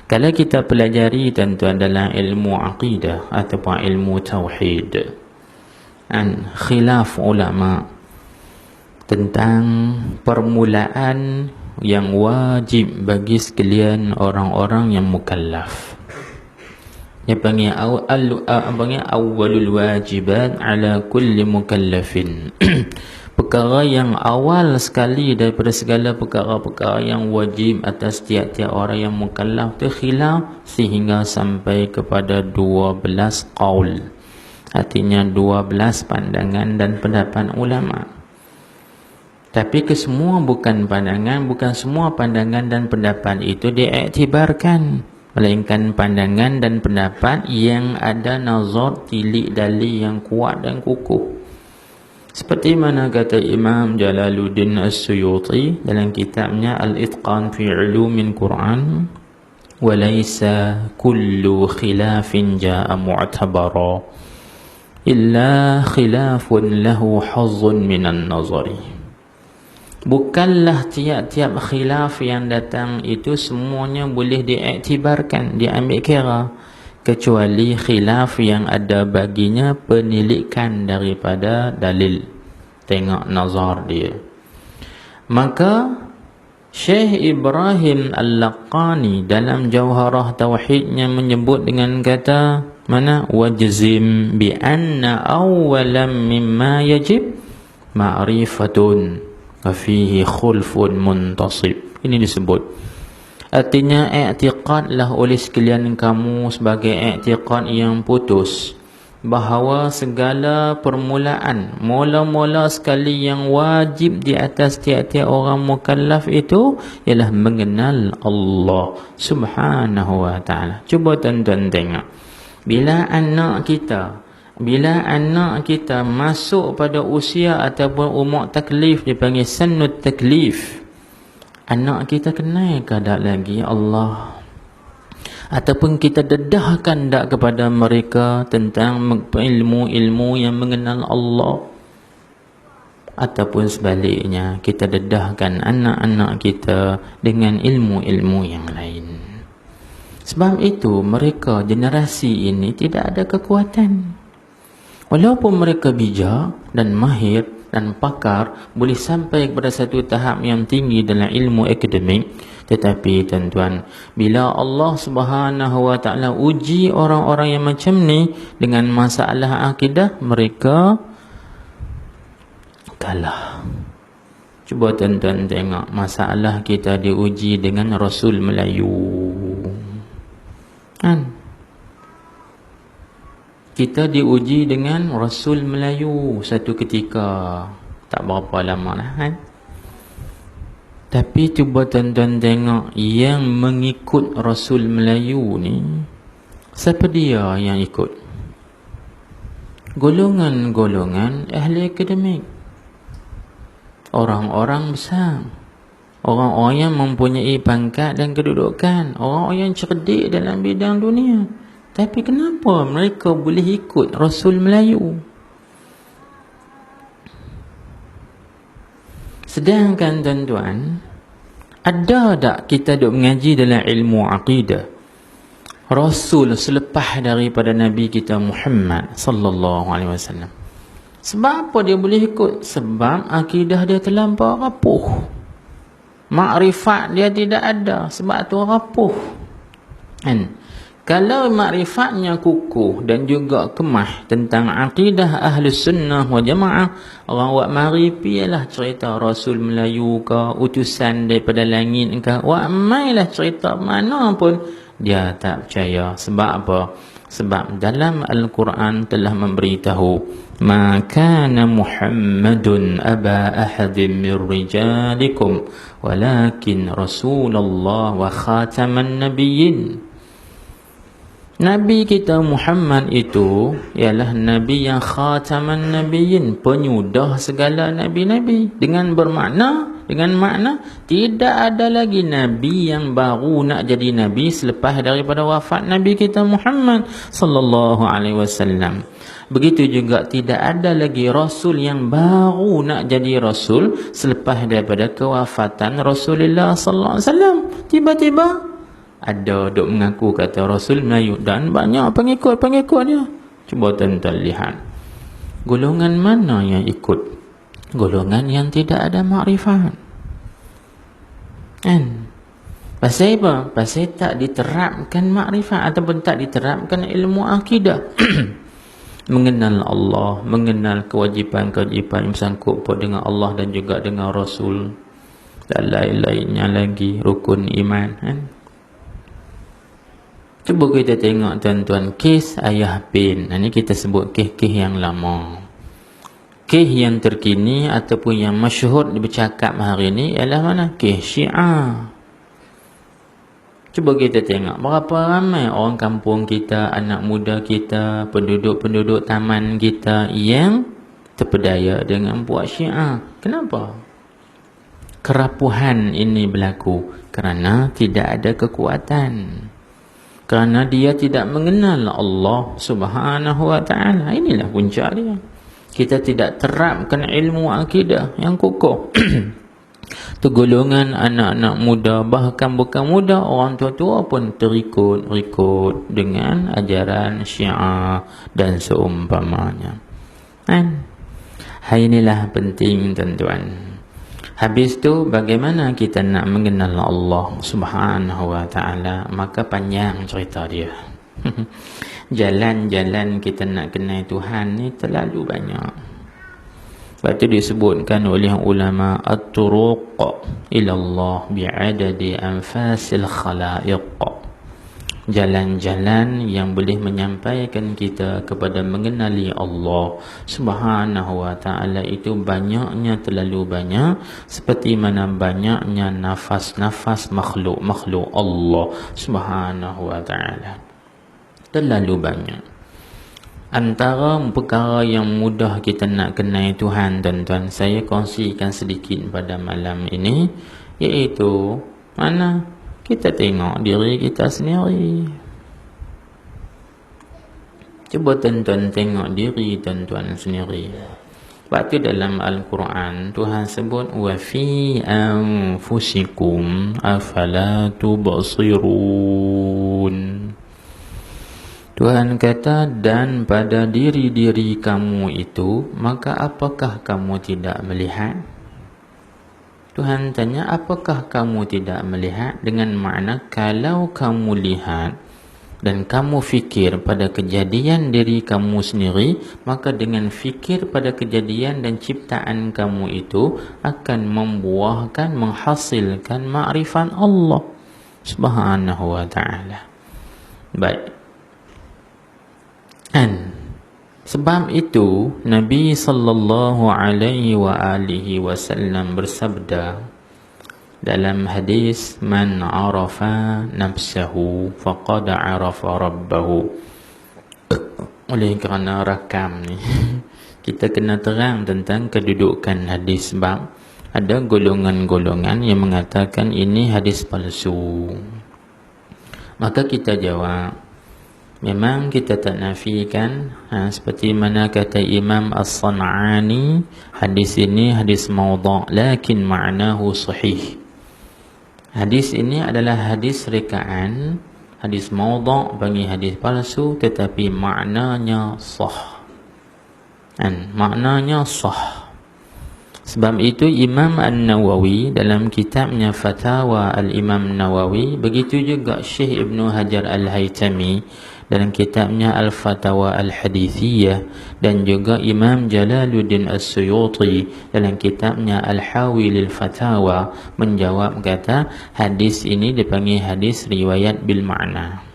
Kalau kita pelajari tuan-tuan dalam ilmu akidah ataupun ilmu tauhid, khilaf ulama tentang permulaan yang wajib bagi sekalian orang-orang yang mukallaf. Dia panggil awwalul wajibat ala kulli mukallafin. Perkara yang awal sekali daripada segala perkara-perkara yang wajib atas tiap-tiap orang yang mukallaf tu khilaf sehingga sampai kepada 12 qaul. Artinya 12 pandangan dan pendapat ulama. Tapi kesemua bukan pandangan, bukan semua pandangan dan pendapat itu diiktibarkan, melainkan pandangan dan pendapat yang ada nazar tilik dalil yang kuat dan kukuh. Seperti mana kata Imam Jalaluddin As-Suyuti dalam kitabnya Al-Itqan fi Ulumin Quran, walaysa kullu khilafin jaa mu'tabara illa khilafun lahu hazzun minan nazari. Bukanlah tiap-tiap khilaf yang datang itu semuanya boleh diiktibarkan, diambil kira, kecuali khilaf yang ada baginya penilikan daripada dalil. Tengok nazar dia. Maka Syekh Ibrahim Al-Laqani dalam Jawharah Tauhidnya menyebut dengan kata mana? Wajzim bi anna awwalam mimma yajib ma'rifatun fihi khulfun muntasib. Ini disebut, artinya i'tiqadlah oleh sekalian kamu sebagai i'tiqad yang putus, bahawa segala permulaan, mula-mula sekali yang wajib di atas tiap-tiap orang mukallaf itu ialah mengenal Allah Subhanahu wa ta'ala. Cuba tuan-tuan tengok, bila anak kita masuk pada usia ataupun umur taklif, dipanggil sannut taklif, anak kita kenal ke tak lagi Allah? Ataupun kita dedahkan tak kepada mereka tentang ilmu-ilmu yang mengenal Allah? Ataupun sebaliknya, kita dedahkan anak-anak kita dengan ilmu-ilmu yang lain. Sebab itu mereka, generasi ini tidak ada kekuatan. Walaupun mereka bijak dan mahir dan pakar, boleh sampai kepada satu tahap yang tinggi dalam ilmu akademik, tetapi tuan-tuan, bila Allah Subhanahu wa ta'ala uji orang-orang yang macam ni dengan masalah akidah, mereka kalah. Cuba tuan-tuan tengok, masalah kita diuji dengan Rasul Melayu, kan? Kita diuji dengan Rasul Melayu satu ketika, tak berapa lama lah, kan? Tapi cuba tuan-tuan tengok yang mengikut Rasul Melayu ni, siapa dia yang ikut? Golongan-golongan ahli akademik, orang-orang besar, orang-orang yang mempunyai pangkat dan kedudukan, orang-orang yang cerdik dalam bidang dunia. Tapi kenapa mereka boleh ikut Rasul Melayu? Sedangkan tuan-tuan, ada tak kita duk mengaji dalam ilmu akidah Rasul selepas daripada Nabi kita Muhammad sallallahu alaihi wasallam? Sebab apa dia boleh ikut? Sebab akidah dia terlampau rapuh, makrifat dia tidak ada, sebab tu rapuh kan? Kalau makrifatnya kukuh dan juga kemah tentang akidah Ahlus Sunnah wal Jamaah, orang buat mari pialah cerita Rasul Melayu ke, utusan daripada langit ke, wak mailah cerita mana pun dia tak percaya. Sebab apa? Sebab dalam Al-Quran telah memberitahu, ma kana Muhammadun aba ahadin min rijalikum walakin Rasulullah wa khataman nabiyyin. Nabi kita Muhammad itu ialah Nabi yang khataman nabiyyin, penyudah segala nabi-nabi. Dengan makna tidak ada lagi Nabi yang baru nak jadi Nabi selepas daripada wafat Nabi kita Muhammad sallallahu alaihi wasallam. Begitu juga tidak ada lagi Rasul yang baru nak jadi Rasul selepas daripada kewafatan Rasulullah sallallahu alaihi wasallam. Tiba-tiba ada duk mengaku kata Rasul Melayu dan banyak pengikut-pengikut dia. Cuba tuan-tuan lihat, golongan mana yang ikut? Golongan yang tidak ada makrifat kan? Pasal apa? Pasal tak diterapkan makrifat ataupun tak diterapkan ilmu akidah. Mengenal Allah, mengenal kewajipan-kewajipan yang bersangkut dengan Allah dan juga dengan Rasul, dan lain-lainnya lagi rukun iman kan? Cuba kita tengok tuan-tuan, kes ayah bin. Ini kita sebut kes-kes yang lama. Kes yang terkini ataupun yang masyhur bercakap hari ini ialah mana? Kes Syiah. Cuba kita tengok berapa ramai orang kampung kita, anak muda kita, penduduk-penduduk taman kita yang terpedaya dengan puak Syiah. Kenapa? Kerapuhan ini berlaku kerana tidak ada kekuatan. Kerana dia tidak mengenal Allah Subhanahu wa ta'ala. Inilah punca dia. Kita tidak terapkan ilmu akidah yang kukuh. Tergolongan anak-anak muda, bahkan bukan muda, orang tua-tua pun terikut dengan ajaran Syiah dan seumpamanya. Inilah penting tuan-tuan. Habis tu bagaimana kita nak mengenal Allah Subhanahu wa ta'ala? Maka panjang cerita dia. Jalan-jalan kita nak kenal Tuhan ni terlalu banyak. Sebab tu disebutkan oleh ulama at-turuq ila Allah bi'adadi anfasil khalaiq. Jalan-jalan yang boleh menyampaikan kita kepada mengenali Allah Subhanahu wa ta'ala itu banyaknya, terlalu banyak, seperti mana banyaknya nafas-nafas makhluk-makhluk Allah Subhanahu wa ta'ala. Terlalu banyak. Antara perkara yang mudah kita nak kenal Tuhan, tuan-tuan, saya kongsikan sedikit pada malam ini, iaitu mana? Kita tengok diri kita sendiri. Cuba tuan-tuan tengok diri tuan-tuan sendiri. Sebab tu dalam Al-Quran Tuhan sebut wa fi anfusikum afala tubsirun. Tuhan kata, dan pada diri-diri kamu itu, maka apakah kamu tidak melihat? Tuhan tanya, apakah kamu tidak melihat? Dengan makna, kalau kamu lihat dan kamu fikir pada kejadian diri kamu sendiri, maka dengan fikir pada kejadian dan ciptaan kamu itu akan membuahkan, menghasilkan makrifat Allah Subhanahu wa ta'ala. Baik. Sebab itu Nabi sallallahu alaihi wa alihi wasallam bersabda, dalam hadis man arafa nafsahu faqad arafa rabbahu. Oleh kerana rakam ni kita kena terang tentang kedudukan hadis, sebab ada golongan-golongan yang mengatakan ini hadis palsu. Maka kita jawab, memang kita tak nafikan, seperti mana kata Imam As-San'ani, hadis ini hadis maudha' lakin ma'nahu sahih. Hadis ini adalah hadis rekaan, hadis maudha' bagi hadis palsu, tetapi maknanya sah. Maknanya sah. Sebab itu Imam An-Nawawi dalam kitabnya Fatawa Al-Imam Nawawi, begitu juga Syekh Ibn Hajar Al-Haytami dalam kitabnya Al-Fatawa Al-Hadithiyah, dan juga Imam Jalaluddin As-Suyuti dalam kitabnya Al-Hawi Lil-Fatawa menjawab kata hadis ini dipanggil hadis riwayat bil ma'na.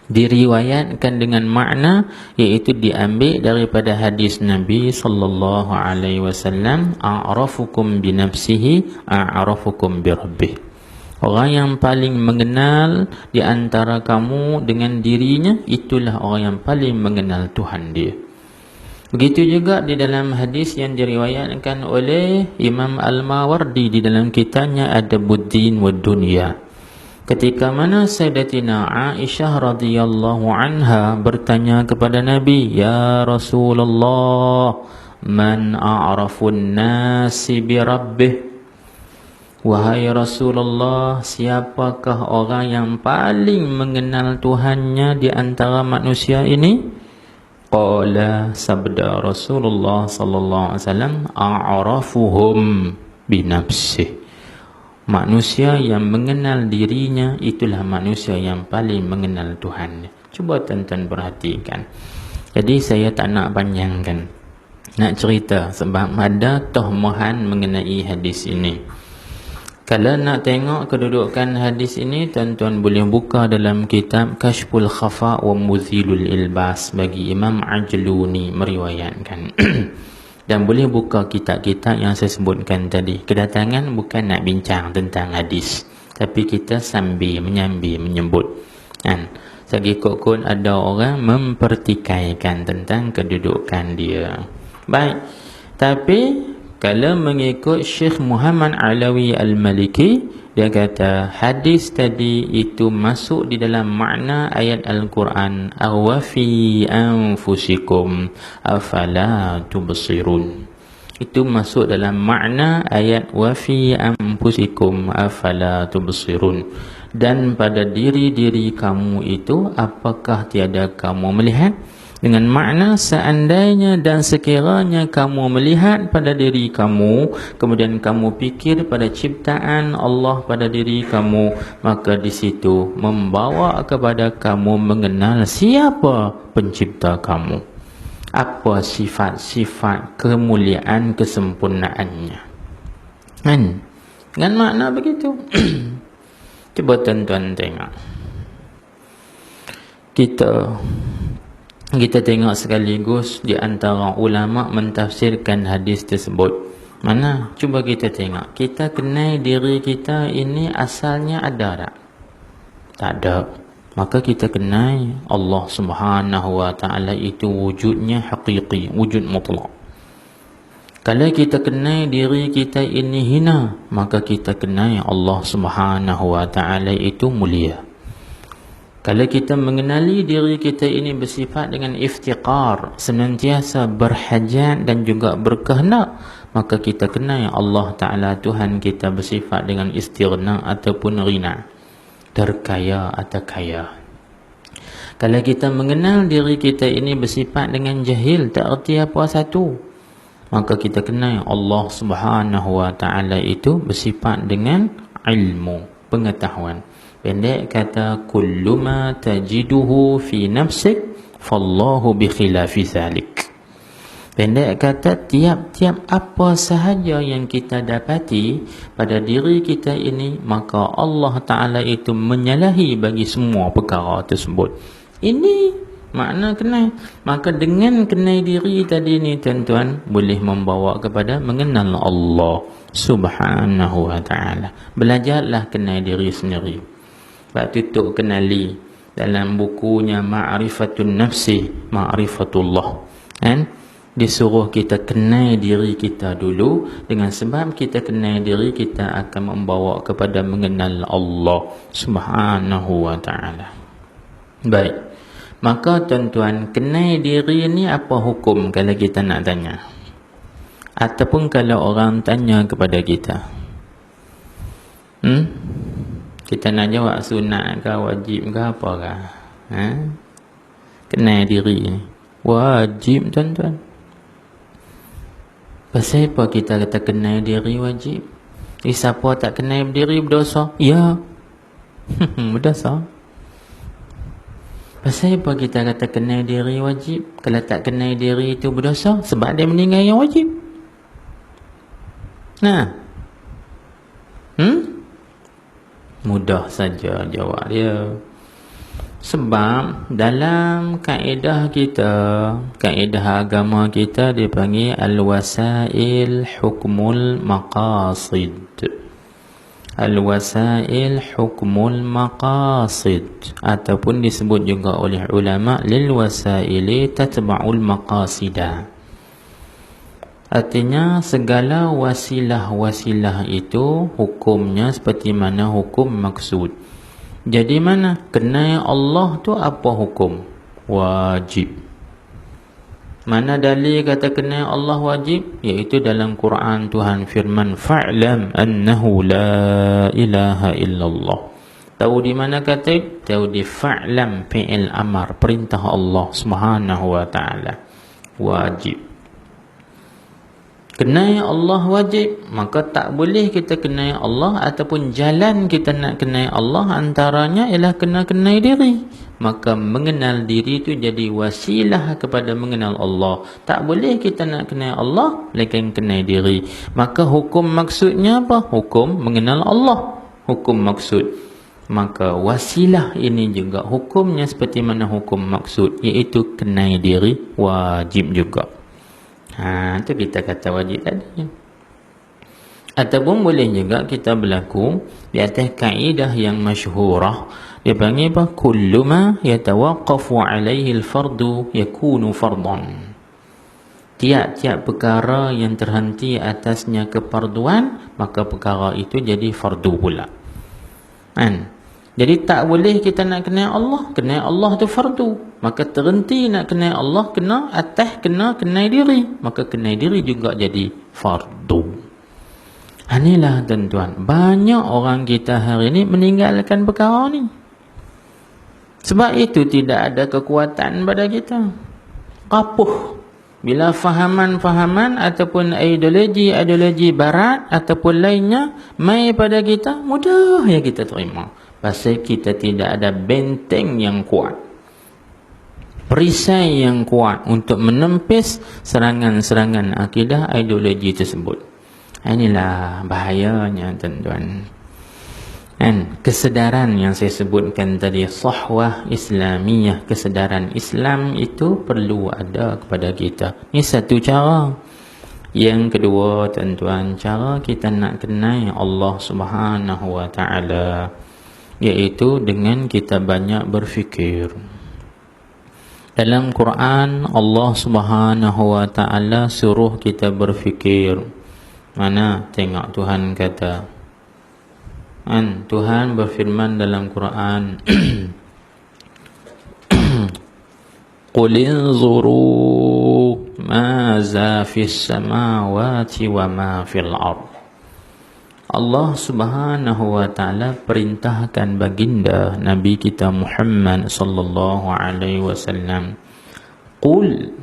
Diriwayatkan dengan makna, iaitu diambil daripada hadis Nabi sallallahu alaihi wasallam, a'rafukum bi nafsihi a'rafukum bi rabbih. Orang yang paling mengenal di antara kamu dengan dirinya, itulah orang yang paling mengenal Tuhan dia. Begitu juga di dalam hadis yang diriwayatkan oleh Imam Al-Mawardi di dalam kitabnya Adabuddin wad Dunya. Ketika mana Sayyidatina Aisyah radhiyallahu anha bertanya kepada Nabi, "Ya Rasulullah, man a'rafun nasi bi rabbih?" Wahai Rasulullah, siapakah orang yang paling mengenal Tuhannya di antara manusia ini? Qala, sabda Rasulullah sallallahu alaihi wasallam, a'rafuhum bi nafsihi. Manusia yang mengenal dirinya, itulah manusia yang paling mengenal Tuhan. Cuba tuan-tuan perhatikan. Jadi saya tak nak panjangkan, nak cerita sebab ada tohmahan mengenai hadis ini. Kalau nak tengok kedudukan hadis ini, tuan-tuan boleh buka dalam kitab Kashful Khafa wa Muzilul Ilbas bagi Imam Ajluni meriwayatkan. Dan boleh buka kitab-kitab yang saya sebutkan tadi. Kedatangan bukan nak bincang tentang hadis, tapi kita sambil menyambil menyebut. Sagi kot ada orang mempertikaikan tentang kedudukan dia. Baik, tapi kalau mengikut Syekh Muhammad Alawi Al-Maliki, dia kata hadis tadi itu masuk di dalam makna ayat Al-Quran, awa fi anfusikum afala tubsirun. Itu masuk dalam makna ayat wa fi anfusikum afala tubsirun. Dan pada diri-diri kamu itu, apakah tiada kamu melihat? Dengan makna seandainya dan sekiranya kamu melihat pada diri kamu, kemudian kamu fikir pada ciptaan Allah pada diri kamu, maka di situ membawa kepada kamu mengenal siapa pencipta kamu, apa sifat-sifat kemuliaan kesempurnaannya. Dengan makna begitu. Cuba tuan-tuan tengok. Kita tengok sekaligus di antara ulama mentafsirkan hadis tersebut. Mana? Cuba kita tengok. Kita kenal diri kita ini asalnya ada tak? Tak ada. Maka kita kenal Allah Subhanahu wa ta'ala itu wujudnya hakiki, wujud mutlak. Kalau kita kenal diri kita ini hina, maka kita kenal Allah Subhanahu wa ta'ala itu mulia. Kalau kita mengenali diri kita ini bersifat dengan iftiqar, senantiasa berhajat dan juga berkehendak, maka kita kenal Allah Ta'ala Tuhan kita bersifat dengan istighna ataupun ghina, terkaya atau kaya. Kalau kita mengenal diri kita ini bersifat dengan jahil, tak erti apa satu, maka kita kenal Allah Subhanahu wa Ta'ala itu bersifat dengan ilmu, pengetahuan. Pendek kata, kullu ma tajiduhu fi nafsik fallahu bi khilafi zalik. Pendek kata, tiap-tiap apa sahaja yang kita dapati pada diri kita ini, maka Allah Ta'ala itu menyalahi bagi semua perkara tersebut. Ini Makna kenal. Maka dengan kenal diri tadi ni tuan-tuan, boleh membawa kepada mengenal Allah Subhanahu wa ta'ala. Belajarlah kenal diri sendiri. Sebab tutup kenali dalam bukunya Ma'rifatun Nafsi, Ma'rifatullah, kan? Disuruh kita kenal diri kita dulu. Dengan sebab kita kenal diri, kita akan membawa kepada mengenal Allah Subhanahu wa ta'ala. Baik. Maka tuan-tuan, kenal diri ni apa hukum kalau kita nak tanya? Ataupun kalau orang tanya kepada kita, kita nak jawab sunat ke, wajib ke, apa ke? Kenal diri ni wajib, tuan-tuan. Pasal apa kita kata kenal diri wajib? Siapa tak kenal diri berdosa? Ya. Berdosa. Pasal apa kita kata kenal diri wajib? Kalau tak kenal diri itu berdosa? Sebab dia meninggal yang wajib. Nah. Mudah saja jawab dia. Sebab dalam kaedah kita, kaedah agama kita dipanggil al-wasail hukmul maqasid. Al-wasail hukmul maqasid, ataupun disebut juga oleh ulama lil wasaili tatba'ul maqasida. Artinya segala wasilah-wasilah itu hukumnya seperti mana hukum maksud. Jadi mana kenal Allah tu apa hukum? Wajib. Mana dalil kata kenal Allah wajib? Iaitu dalam Quran Tuhan firman, fa'lam annahu la ilaha illallah. Tahu di mana kata? Tahu di fa'lam, fi'il amar, perintah Allah Subhanahu wa ta'ala. Wajib. Kenal Allah wajib, maka tak boleh kita kenal Allah ataupun jalan kita nak kenal Allah antaranya ialah kenal diri. Maka mengenal diri itu jadi wasilah kepada mengenal Allah. Tak boleh kita nak kenal Allah melainkan kenal diri. Maka hukum maksudnya apa? Hukum mengenal Allah. Hukum maksud. Maka wasilah ini juga hukumnya seperti mana hukum maksud, iaitu kenal diri wajib juga. Itu kita kata wajib tadi. Ataupun boleh juga kita berlaku di atas kaedah yang masyhurah. Dia panggil apa? Kullu ma yatawaqqafu alaihi al-fardu yakunu fardan. Tiap-tiap perkara yang terhenti atasnya kefarduan, maka perkara itu jadi fardu pula. Jadi tak boleh kita nak kenal Allah tu fardu. Maka terhenti nak kenal Allah, kena atas kenal diri. Maka kenal diri juga jadi fardu. Inilah tuan-tuan, banyak orang kita hari ini meninggalkan perkara ni. Sebab itu tidak ada kekuatan pada kita. Kapuh. Bila fahaman-fahaman ataupun ideologi barat ataupun lainnya mai pada kita, mudah ya kita terima. Pasal kita tidak ada benteng yang kuat, perisai yang kuat untuk menempis serangan-serangan akidah ideologi tersebut. Inilah bahayanya tuan-tuan. Kesedaran yang saya sebutkan tadi, sahwah Islamiyah, kesedaran Islam itu perlu ada kepada kita. Ini satu cara. Yang kedua tuan-tuan, cara kita nak kenal Allah Subhanahu wa ta'ala, iaitu dengan kita banyak berfikir. Dalam Quran Allah Subhanahu wa ta'ala suruh kita berfikir. Mana tengok Tuhan kata, Tuhan berfirman dalam Quran, Qul inzuru maza fis samawati wa ma fil ard. Allah Subhanahu wa ta'ala perintahkan baginda Nabi kita Muhammad sallallahu alaihi wasallam, Qul,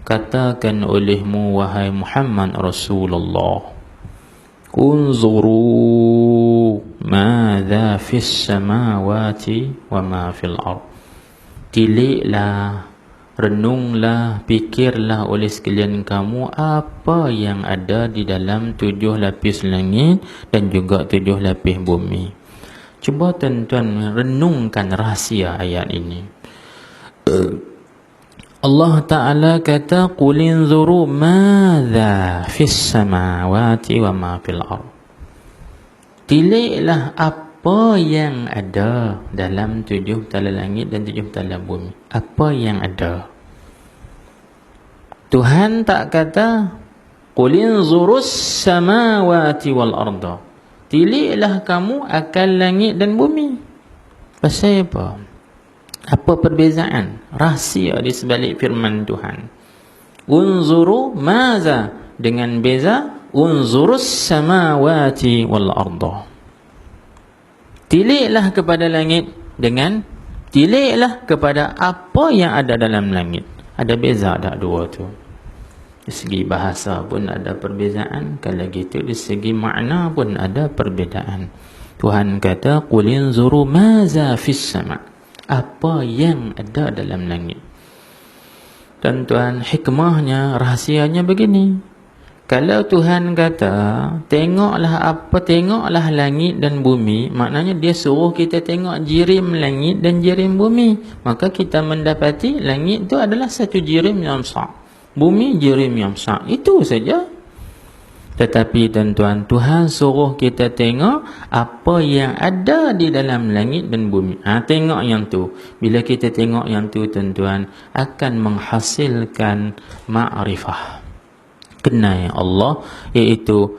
katakan olehmu wahai Muhammad Rasulullah, unzuru madza fis samawati wa ma fil ard. Tiliklah, renunglah, fikirlah oleh sekalian kamu apa yang ada di dalam 7 lapis langit dan juga 7 lapis bumi. Cuba tuan-tuan renungkan rahsia ayat ini. Allah Ta'ala kata qul inzuru madza fis samawati wa ma fil ard. Tiliklah apa yang ada dalam 7 tala langit dan 7 tala bumi. Apa yang ada. Tuhan tak kata qul inzurus samawati wal arda. Tiliklah kamu akan langit dan bumi. Pasal apa? Apa perbezaan? Rahsia di sebalik firman Tuhan. Unzuru maza, dengan beza unzurus samawati wal arda. Tiliklah kepada langit dengan tiliklah kepada apa yang ada dalam langit. Ada beza tak dua tu? Di segi bahasa pun ada perbezaan, kalau gitu di segi makna pun ada perbezaan. Tuhan kata qul inzuru maza fis sama', apa yang ada dalam langit. Tuan-tuan, hikmahnya, rahsianya begini. Kalau Tuhan kata tengoklah langit dan bumi, maknanya dia suruh kita tengok jirim langit dan jirim bumi. Maka kita mendapati langit itu adalah satu jirim yang besar, bumi jirim yang besar. Itu saja. Tetapi tuan-tuan, Tuhan suruh kita tengok apa yang ada di dalam langit dan bumi. Tengok yang tu. Bila kita tengok yang tu, tuan-tuan, akan menghasilkan ma'rifah, kenal Allah, iaitu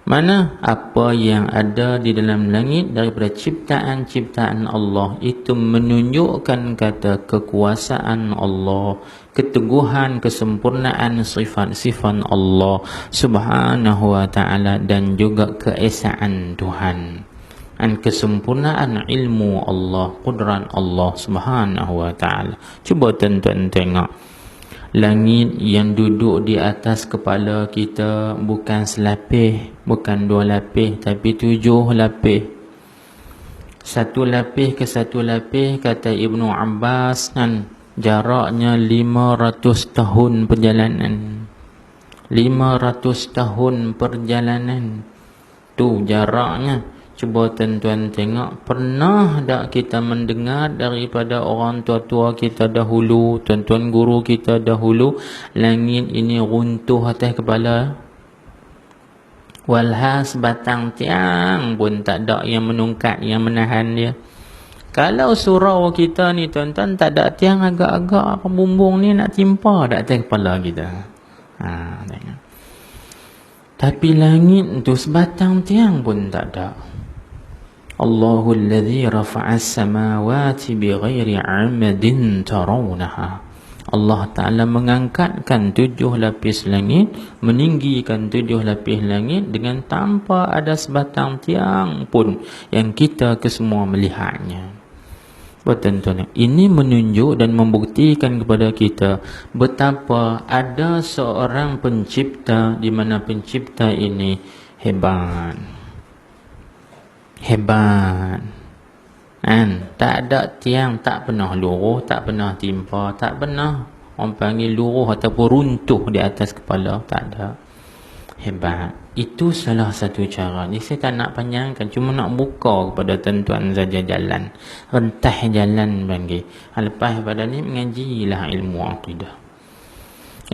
mana apa yang ada di dalam langit daripada ciptaan-ciptaan Allah, itu menunjukkan kata kekuasaan Allah, keteguhan, kesempurnaan sifat-sifat Allah Subhanahu wa ta'ala, dan juga keesaan Tuhan, dan kesempurnaan ilmu Allah, qudrat Allah Subhanahu wa ta'ala. Cuba tuan-tuan tengok, langit yang duduk di atas kepala kita bukan selapis, bukan 2 lapis, tapi 7 lapis. Satu lapis ke satu lapis, kata Ibnu Abbas, kan, jaraknya 500 tahun perjalanan. 500 tahun perjalanan. Tu jaraknya. Cuba tuan-tuan tengok, pernah tak kita mendengar daripada orang tua-tua kita dahulu, tuan-tuan guru kita dahulu, langit ini runtuh atas kepala? Walhas batang tiang pun tak ada yang menungkat, yang menahan dia. Kalau surau kita ni tuan-tuan, tak ada tiang, agak-agak bumbung ni nak timpa tak atas kepala kita. Tengok. Tapi langit tu sebatang tiang pun tak ada. Allahul ladzi rafa'as samawati bighairi 'amadin tarawnaha. Allah Ta'ala mengangkatkan 7 lapis langit, meninggikan 7 lapis langit dengan tanpa ada sebatang tiang pun yang kita kesemua melihatnya. Tuan-tuan, ini menunjuk dan membuktikan kepada kita betapa ada seorang pencipta, di mana pencipta ini hebat. Tak ada tiang, tak pernah luruh, tak pernah timpa, tak pernah orang panggil luruh ataupun runtuh di atas kepala, tak ada. Hebat. Itu salah satu cara. Ni saya tak nak panjangkan, cuma nak buka kepada tuan-tuan saja jalan, rentah jalan panggil. Lepas pada ni mengajilah ilmu akidah,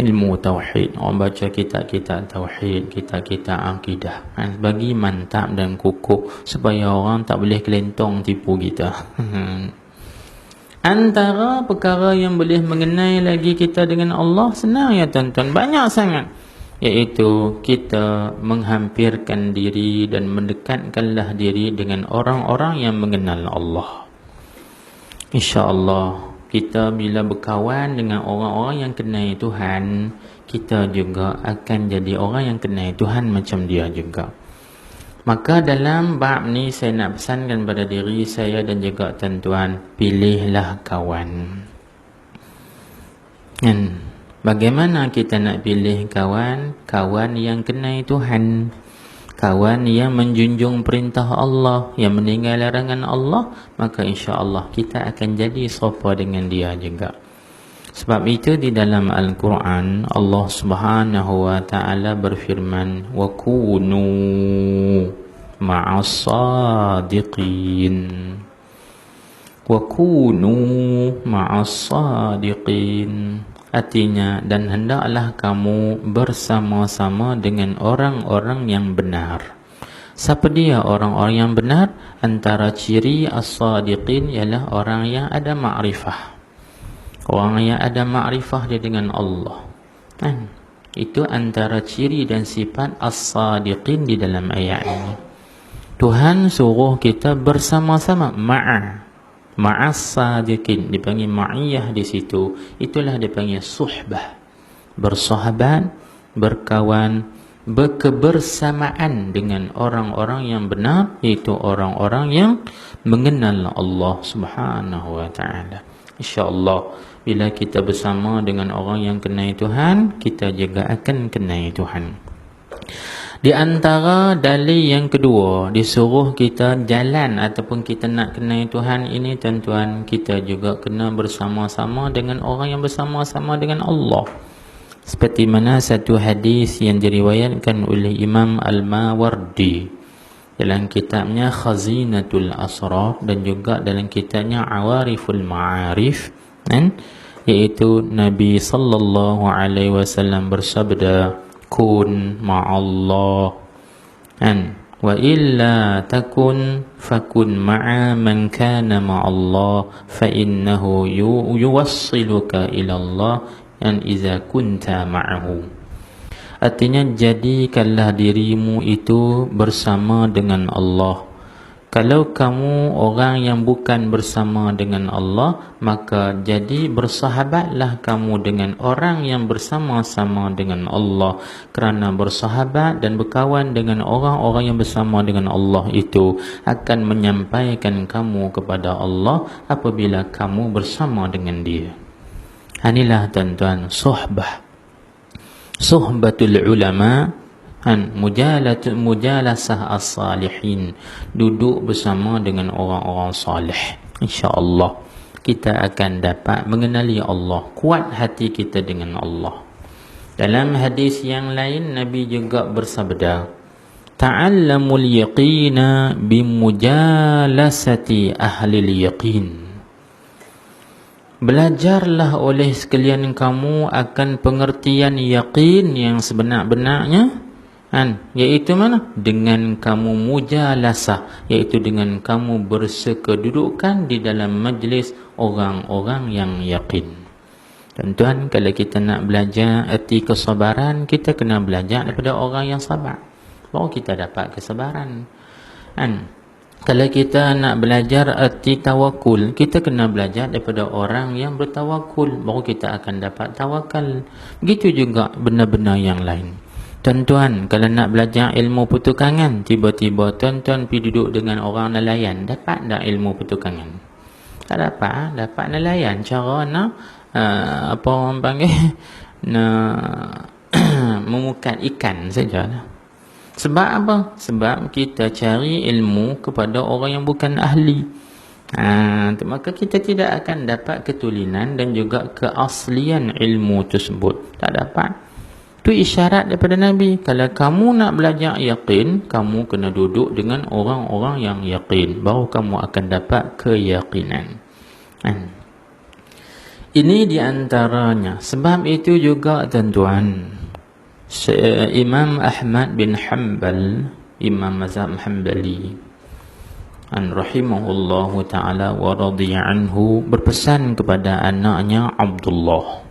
ilmu tauhid. Orang baca kitab-kitab tauhid, kitab-kitab akidah, bagi mantap dan kukuh supaya orang tak boleh kelentong tipu kita. Antara perkara yang boleh mengenai lagi kita dengan Allah, senang ya tuan-tuan, banyak sangat, iaitu kita menghampirkan diri dan mendekatkanlah diri dengan orang-orang yang mengenal Allah. InsyaAllah kita bila berkawan dengan orang-orang yang kenal Tuhan, kita juga akan jadi orang yang kenal Tuhan macam dia juga. Maka dalam bab ni saya nak pesankan pada diri saya dan juga tuan-tuan, pilihlah kawan. Bagaimana kita nak pilih kawan? Kawan yang kenal Tuhan, kawan yang menjunjung perintah Allah, yang meninggal larangan Allah, maka insya-Allah kita akan jadi serupa dengan dia juga. Sebab itu di dalam Al-Quran Allah Subhanahu wa ta'ala berfirman, wa kunu ma'as sadiqin, wa kunu ma'as sadiqin. Artinya, dan hendaklah kamu bersama-sama dengan orang-orang yang benar. Siapa dia orang-orang yang benar? Antara ciri as-sadiqin ialah orang yang ada ma'rifah. Orang yang ada ma'rifah dia dengan Allah. Kan? Itu antara ciri dan sifat as-sadiqin di dalam ayat ini. Tuhan suruh kita bersama-sama ma'as-sadiqin, dipanggil ma'iyah di situ. Itulah dipanggil suhbah. Bersahabat, berkawan, berkebersamaan dengan orang-orang yang benar, iaitu orang-orang yang mengenal Allah Subhanahu wa taala. Insya-Allah bila kita bersama dengan orang yang kenal Tuhan, kita juga akan kenal Tuhan. Di antara dalil yang kedua, disuruh kita jalan ataupun kita nak kenal Tuhan ini, tuan-tuan, kita juga kena bersama-sama dengan orang yang bersama-sama dengan Allah. Seperti mana satu hadis yang diriwayatkan oleh Imam Al-Mawardi dalam kitabnya Khazinatul Asrar dan juga dalam kitabnya Awariful Ma'arif, kan? Iaitu Nabi sallallahu alaihi wasallam bersabda, kun ma'allah, kan? Wa illa takun fakun ma'a man kana ma'allah fa innahu yuwassiluka ila Allah an iza kunta ma'ahu. Artinya, jadikanlah dirimu itu bersama dengan Allah. Kalau kamu orang yang bukan bersama dengan Allah, maka jadi bersahabatlah kamu dengan orang yang bersama-sama dengan Allah. Kerana bersahabat dan berkawan dengan orang-orang yang bersama dengan Allah itu akan menyampaikan kamu kepada Allah apabila kamu bersama dengan dia. Inilah tuan-tuan suhbatul ulama, mujalasah as-salihin, duduk bersama dengan orang-orang salih. InsyaAllah kita akan dapat mengenali Allah, kuat hati kita dengan Allah. Dalam hadis yang lain, Nabi juga bersabda, ta'allamul yaqina bimujalasati ahlil yaqin. Belajarlah oleh sekalian kamu akan pengertian yaqin yang sebenar-benarnya, iaitu mana? Dengan kamu mujalasah, iaitu dengan kamu bersekedudukan di dalam majlis orang-orang yang yaqin. Tuan-tuan, kalau kita nak belajar erti kesabaran, kita kena belajar daripada orang yang sabar, baru kita dapat kesabaran. Kalau kita nak belajar erti tawakul, kita kena belajar daripada orang yang bertawakul, baru kita akan dapat tawakal. Begitu juga benda-benda yang lain. Tuan-tuan, kalau nak belajar ilmu pertukangan, tiba-tiba tuan-tuan pergi duduk dengan orang nelayan, dapat tak ilmu pertukangan? Tak dapat. Dapat nelayan cara nak apa orang panggil nak memukat ikan sajalah. Sebab apa? Sebab kita cari ilmu kepada orang yang bukan ahli. Maka kita tidak akan dapat ketulinan dan juga keaslian ilmu tersebut. Tak dapat. Itu isyarat daripada Nabi. Kalau kamu nak belajar yaqin, kamu kena duduk dengan orang-orang yang yaqin, baru kamu akan dapat keyakinan. Ini diantaranya. Sebab itu juga tuan-tuan, Imam Ahmad bin Hanbal, Imam mazhab Hanbali, rahimahullahu ta'ala wa radiya anhu, berpesan kepada anaknya Abdullah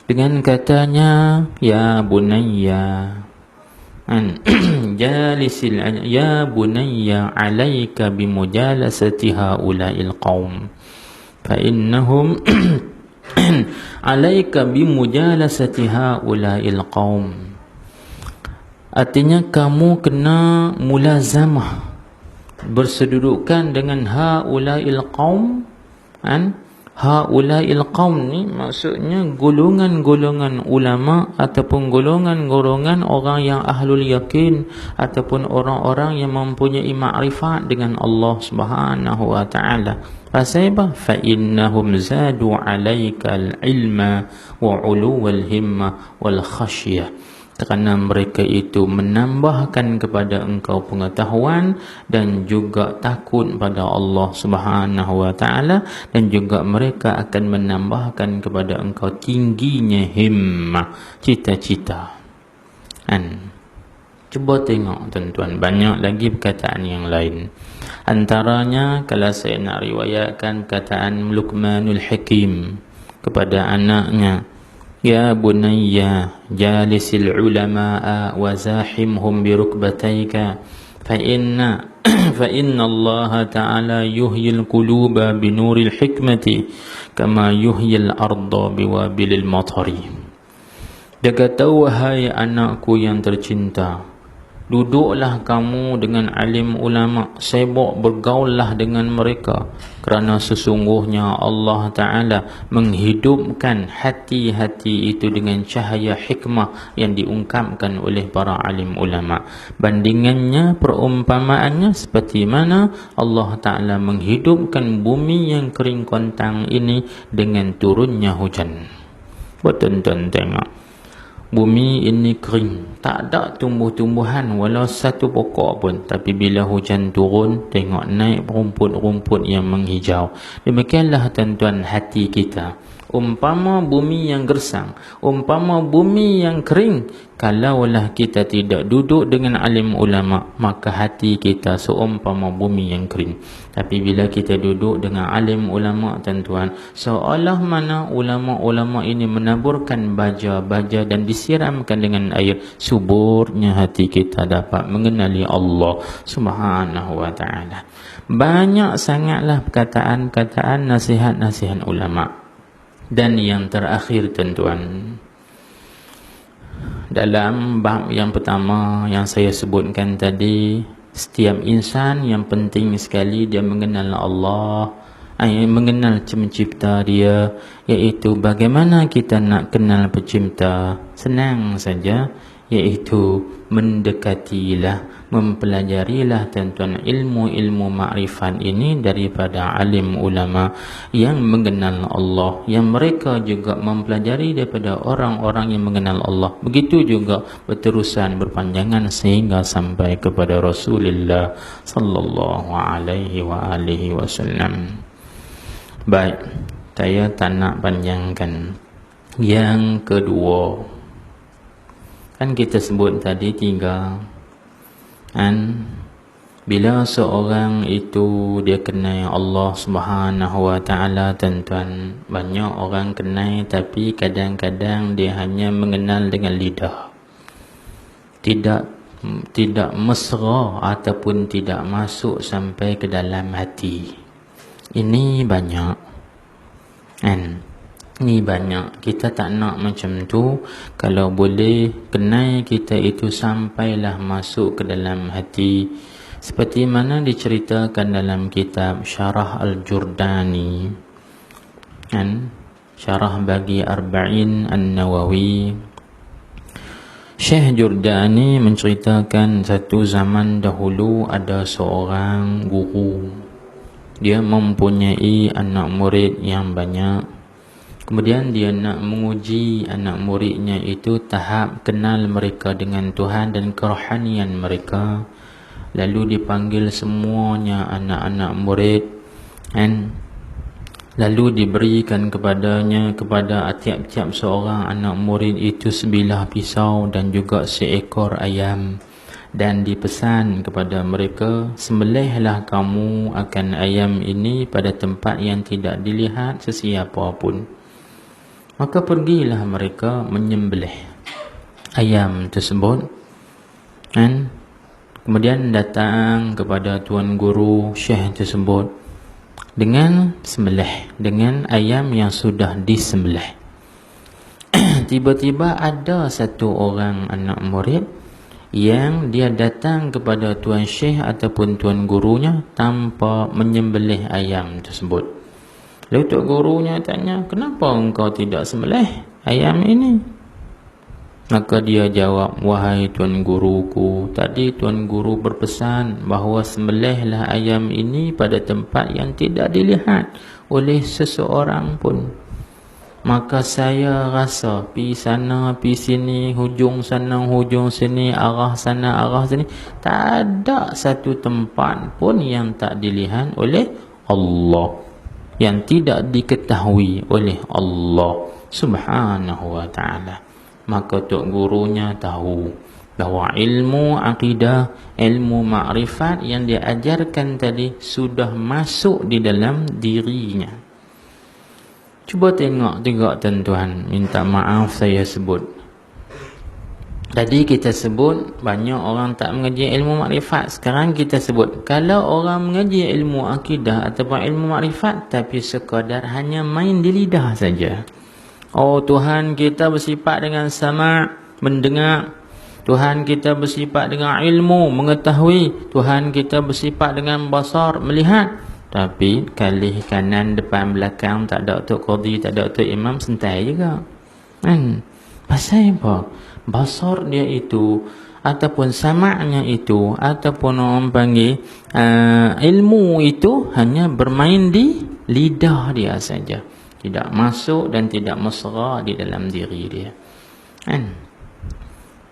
dengan katanya, ya bunayya jalisil ya bunayya alayka bimujalasati haula'il qaum fa innahum alaika bimujalasati haula'il qaum. Artinya kamu kena mulazamah, bersedudukan dengan haula'il qaum. Haula'il qaum ni maksudnya golongan-golongan ulama ataupun golongan-golongan orang yang ahlul yakin ataupun orang-orang yang mempunyai makrifat dengan Allah Subhanahu wa taala. Pasal apa? Fa innahum zadu 'alaika al-ilma wa 'uluwal himma wal khasyah. kerana mereka itu menambahkan kepada engkau pengetahuan dan juga takut pada Allah Subhanahu wa taala, dan juga mereka akan menambahkan kepada engkau tingginya himmah, cita-cita. Cuba tengok tuan-tuan, banyak lagi perkataan yang lain. Antaranya kalau saya nak riwayatkan perkataan Luqmanul Hakim kepada anaknya, ya bunayya jalisil ulama'a wa zahimhum bi rukbataika fa inna Allah ta'ala yuhyil quluba bi nuril hikmati kama yuhyil arda bi wabilil matari. Dia kata, wahai anakku yang tercinta, duduklah kamu dengan alim ulama, sibuk bergaullah dengan mereka, kerana sesungguhnya Allah Ta'ala menghidupkan hati-hati itu dengan cahaya hikmah yang diungkapkan oleh para alim ulama. Bandingannya, perumpamaannya seperti mana Allah Ta'ala menghidupkan bumi yang kering kontang ini dengan turunnya hujan. Buat tuan-tuan tengok, bumi ini kering, tak ada tumbuh-tumbuhan walau satu pokok pun, tapi bila hujan turun, tengok naik rumput-rumput yang menghijau. Demikianlah tuan-tuan hati kita. Umpama bumi yang gersang, umpama bumi yang kering, kalaulah kita tidak duduk dengan alim ulama, maka hati kita seumpama bumi yang kering. Tapi bila kita duduk dengan alim ulama, tuan-tuan, seolah mana ulama-ulama ini menaburkan baja-baja dan disiramkan dengan air, suburnya hati kita dapat mengenali Allah Subhanahu wa ta'ala. Banyak sangatlah perkataan-perkataan nasihat-nasihat ulama. Dan yang terakhir tuan-tuan, dalam bab yang pertama yang saya sebutkan tadi, setiap insan yang penting sekali dia mengenal Allah, mengenal pencipta dia, iaitu bagaimana kita nak kenal pencipta. Senang saja, iaitu mendekatilah, mempelajarilah tuan-tuan ilmu-ilmu makrifat ini daripada alim ulama yang mengenal Allah, yang mereka juga mempelajari daripada orang-orang yang mengenal Allah. Begitu juga berterusan berpanjangan sehingga sampai kepada Rasulullah sallallahu alaihi wa alihi wasallam. Baik, saya tak nak panjangkan. Yang kedua, kan kita sebut tadi 3. Bila seorang itu dia kenal Allah Subhanahu wa ta'ala, tuan-tuan, banyak orang kenal tapi kadang-kadang dia hanya mengenal dengan lidah, tidak mesra ataupun tidak masuk sampai ke dalam hati. Ini banyak, Ni banyak. Kita tak nak macam tu. Kalau boleh, kenal kita itu sampailah masuk ke dalam hati. Seperti mana diceritakan dalam kitab Syarah Al-Jurdani, Syarah bagi Arba'in An-Nawawi. Syekh Jurdani menceritakan satu zaman dahulu ada seorang guru. Dia mempunyai anak murid yang banyak. Kemudian dia nak menguji anak muridnya itu tahap kenal mereka dengan Tuhan dan kerohanian mereka. Lalu dipanggil semuanya anak-anak murid, lalu diberikan kepada tiap-tiap seorang anak murid itu sebilah pisau dan juga seekor ayam, dan dipesan kepada mereka, sembelihlah kamu akan ayam ini pada tempat yang tidak dilihat sesiapa pun. Maka pergilah mereka menyembelih ayam tersebut, kemudian datang kepada tuan guru syekh tersebut dengan sembelih, dengan ayam yang sudah disembelih. Tiba-tiba ada satu orang anak murid yang dia datang kepada tuan syekh ataupun tuan gurunya tanpa menyembelih ayam tersebut. Lalu tok gurunya tanya, kenapa engkau tidak sembelih ayam ini? Maka dia jawab, wahai tuan guruku, tadi tuan guru berpesan bahawa sembelihlah ayam ini pada tempat yang tidak dilihat oleh seseorang pun. Maka saya rasa pi sana, pi sini, hujung sana, hujung sini, arah sana, arah sini, tak ada satu tempat pun yang tak dilihat oleh Allah, yang tidak diketahui oleh Allah Subhanahu wa ta'ala. Maka tok gurunya tahu bahawa ilmu akidah, ilmu makrifat yang dia ajarkan tadi sudah masuk di dalam dirinya. Cuba tengok tuan-tuan, minta maaf saya sebut. Tadi kita sebut banyak orang tak mengaji ilmu makrifat. Sekarang kita sebut kalau orang mengaji ilmu akidah ataupun ilmu makrifat tapi sekadar hanya main di lidah saja. Oh, Tuhan kita bersifat dengan sama, mendengar. Tuhan kita bersifat dengan ilmu, mengetahui. Tuhan kita bersifat dengan basar, melihat. Tapi kali kanan, depan, belakang tak ada Tok Qadhi, tak ada Tok Imam, sentai juga. Pasal apa? Basar dia itu ataupun sama'nya itu ataupun orang panggil ilmu itu hanya bermain di lidah dia saja, tidak masuk dan tidak mesra di dalam diri dia.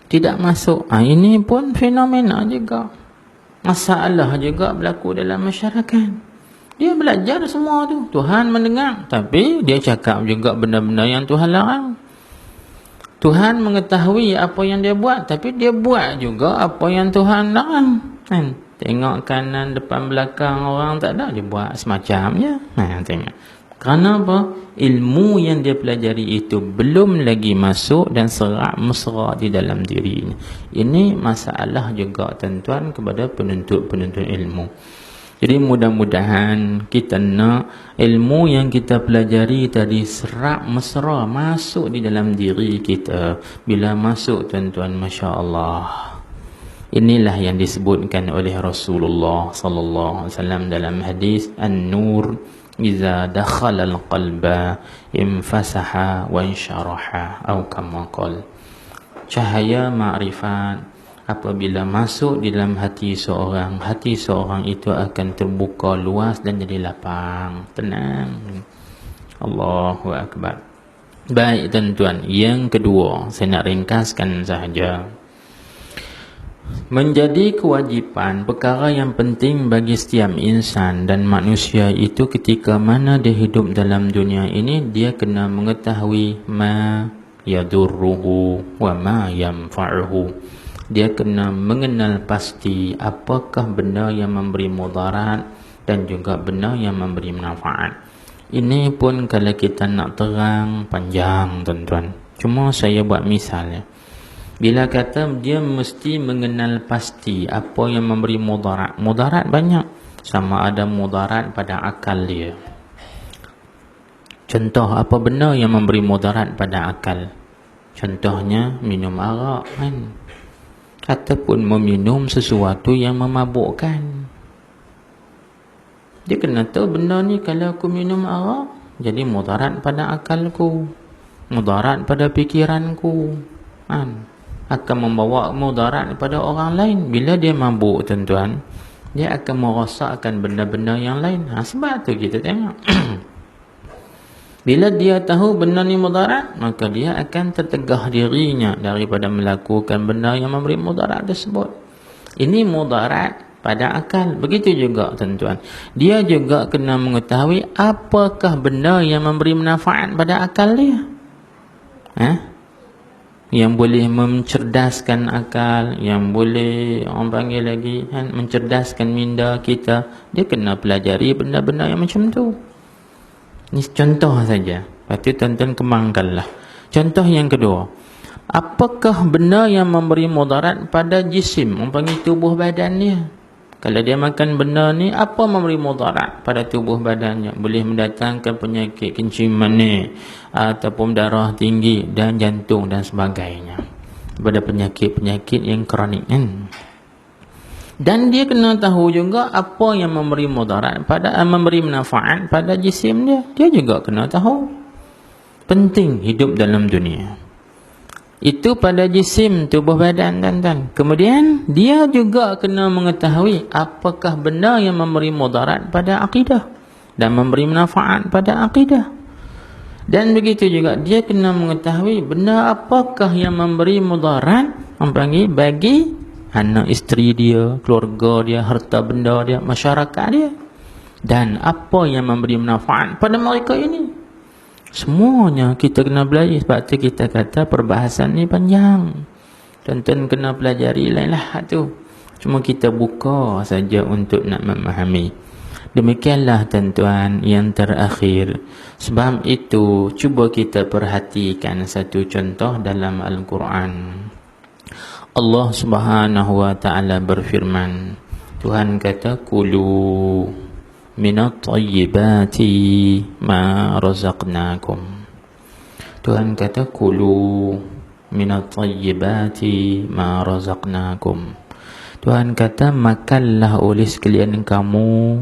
Tidak masuk. Ini pun fenomena juga, masalah juga berlaku dalam masyarakat. Dia belajar semua tu, Tuhan mendengar, tapi dia cakap juga benda-benda yang Tuhan larang. Tuhan mengetahui apa yang dia buat, tapi dia buat juga apa yang Tuhan larang. Tengok kanan, depan, belakang orang tak ada, dia buat semacamnya. Tengok. Kerana apa? Ilmu yang dia pelajari itu belum lagi masuk dan serak mesra di dalam dirinya. Ini masalah juga tuan-tuan kepada penuntut-penuntut ilmu. Jadi mudah-mudahan kita nak ilmu yang kita pelajari tadi serak mesra masuk di dalam diri kita. Bila masuk tuan-tuan, masya-Allah. Inilah yang disebutkan oleh Rasulullah sallallahu alaihi wasallam dalam hadis An-Nur iza dakhala al-qalba infasaha wa insyaraha atau kama qala. Cahaya makrifat apabila masuk di dalam hati seorang itu akan terbuka luas dan jadi lapang, tenang. Allahu akbar. Baik tuan-tuan, yang kedua saya nak ringkaskan sahaja. Menjadi kewajipan, perkara yang penting bagi setiap insan dan manusia itu ketika mana dia hidup dalam dunia ini, dia kena mengetahui ma yadurruhu wa ma yanfa'uhu. Dia kena mengenal pasti apakah benda yang memberi mudarat dan juga benda yang memberi manfaat. Ini pun kalau kita nak terang panjang tuan-tuan. Cuma saya buat misalnya. Bila kata dia mesti mengenal pasti apa yang memberi mudarat. Mudarat banyak. Sama ada mudarat pada akal dia. Contoh apa benda yang memberi mudarat pada akal? Contohnya minum arak kan, ataupun meminum sesuatu yang memabukkan. Dia kena tahu benda ni kalau aku minum arak jadi mudarat pada akalku, mudarat pada fikiranku, akan membawa mudarat pada orang lain. Bila dia mabuk tuan-tuan, dia akan merasakan benda-benda yang lain. Sebab tu kita tengok bila dia tahu benda ni mudarat, maka dia akan tertegah dirinya daripada melakukan benda yang memberi mudarat tersebut. Ini mudarat pada akal. Begitu juga tuan-tuan, dia juga kena mengetahui apakah benda yang memberi manfaat pada akal dia, yang boleh mencerdaskan akal, yang boleh orang panggil lagi mencerdaskan minda kita. Dia kena pelajari benda-benda yang macam tu. Ini contoh saja. Lepas tu tuan-tuan kembangkanlah. Contoh yang kedua, apakah benda yang memberi mudarat pada jisim, orang panggil tubuh badan dia. Kalau dia makan benda ni, apa memberi mudarat pada tubuh badannya? Boleh mendatangkan penyakit kencing manis ataupun darah tinggi dan jantung dan sebagainya, pada penyakit-penyakit yang kronik Dan dia kena tahu juga apa yang memberi mudarat pada memberi manfaat pada jisim dia. Dia juga kena tahu. Penting hidup dalam dunia. Itu pada jisim, tubuh badan tuan-tuan. Kemudian dia juga kena mengetahui apakah benda yang memberi mudarat pada akidah dan memberi manfaat pada akidah. Dan begitu juga dia kena mengetahui benda apakah yang memberi mudarat, panggil, bagi anak isteri dia, keluarga dia, harta benda dia, masyarakat dia, dan apa yang memberi manfaat pada mereka ini. Semuanya kita kena belajar. Sebab tu kita kata perbahasan ni panjang, tuan-tuan kena pelajari lain lah tu. Cuma kita buka saja untuk nak memahami. Demikianlah tuan-tuan yang terakhir. Sebab itu cuba kita perhatikan satu contoh dalam Al-Quran. Allah Subhanahu wa taala berfirman, Tuhan kata kulu minat tayyibati ma razaqnakum. Tuhan kata kulu minat tayyibati ma razaqnakum. Tuhan kata makanlah oleh sekalian kamu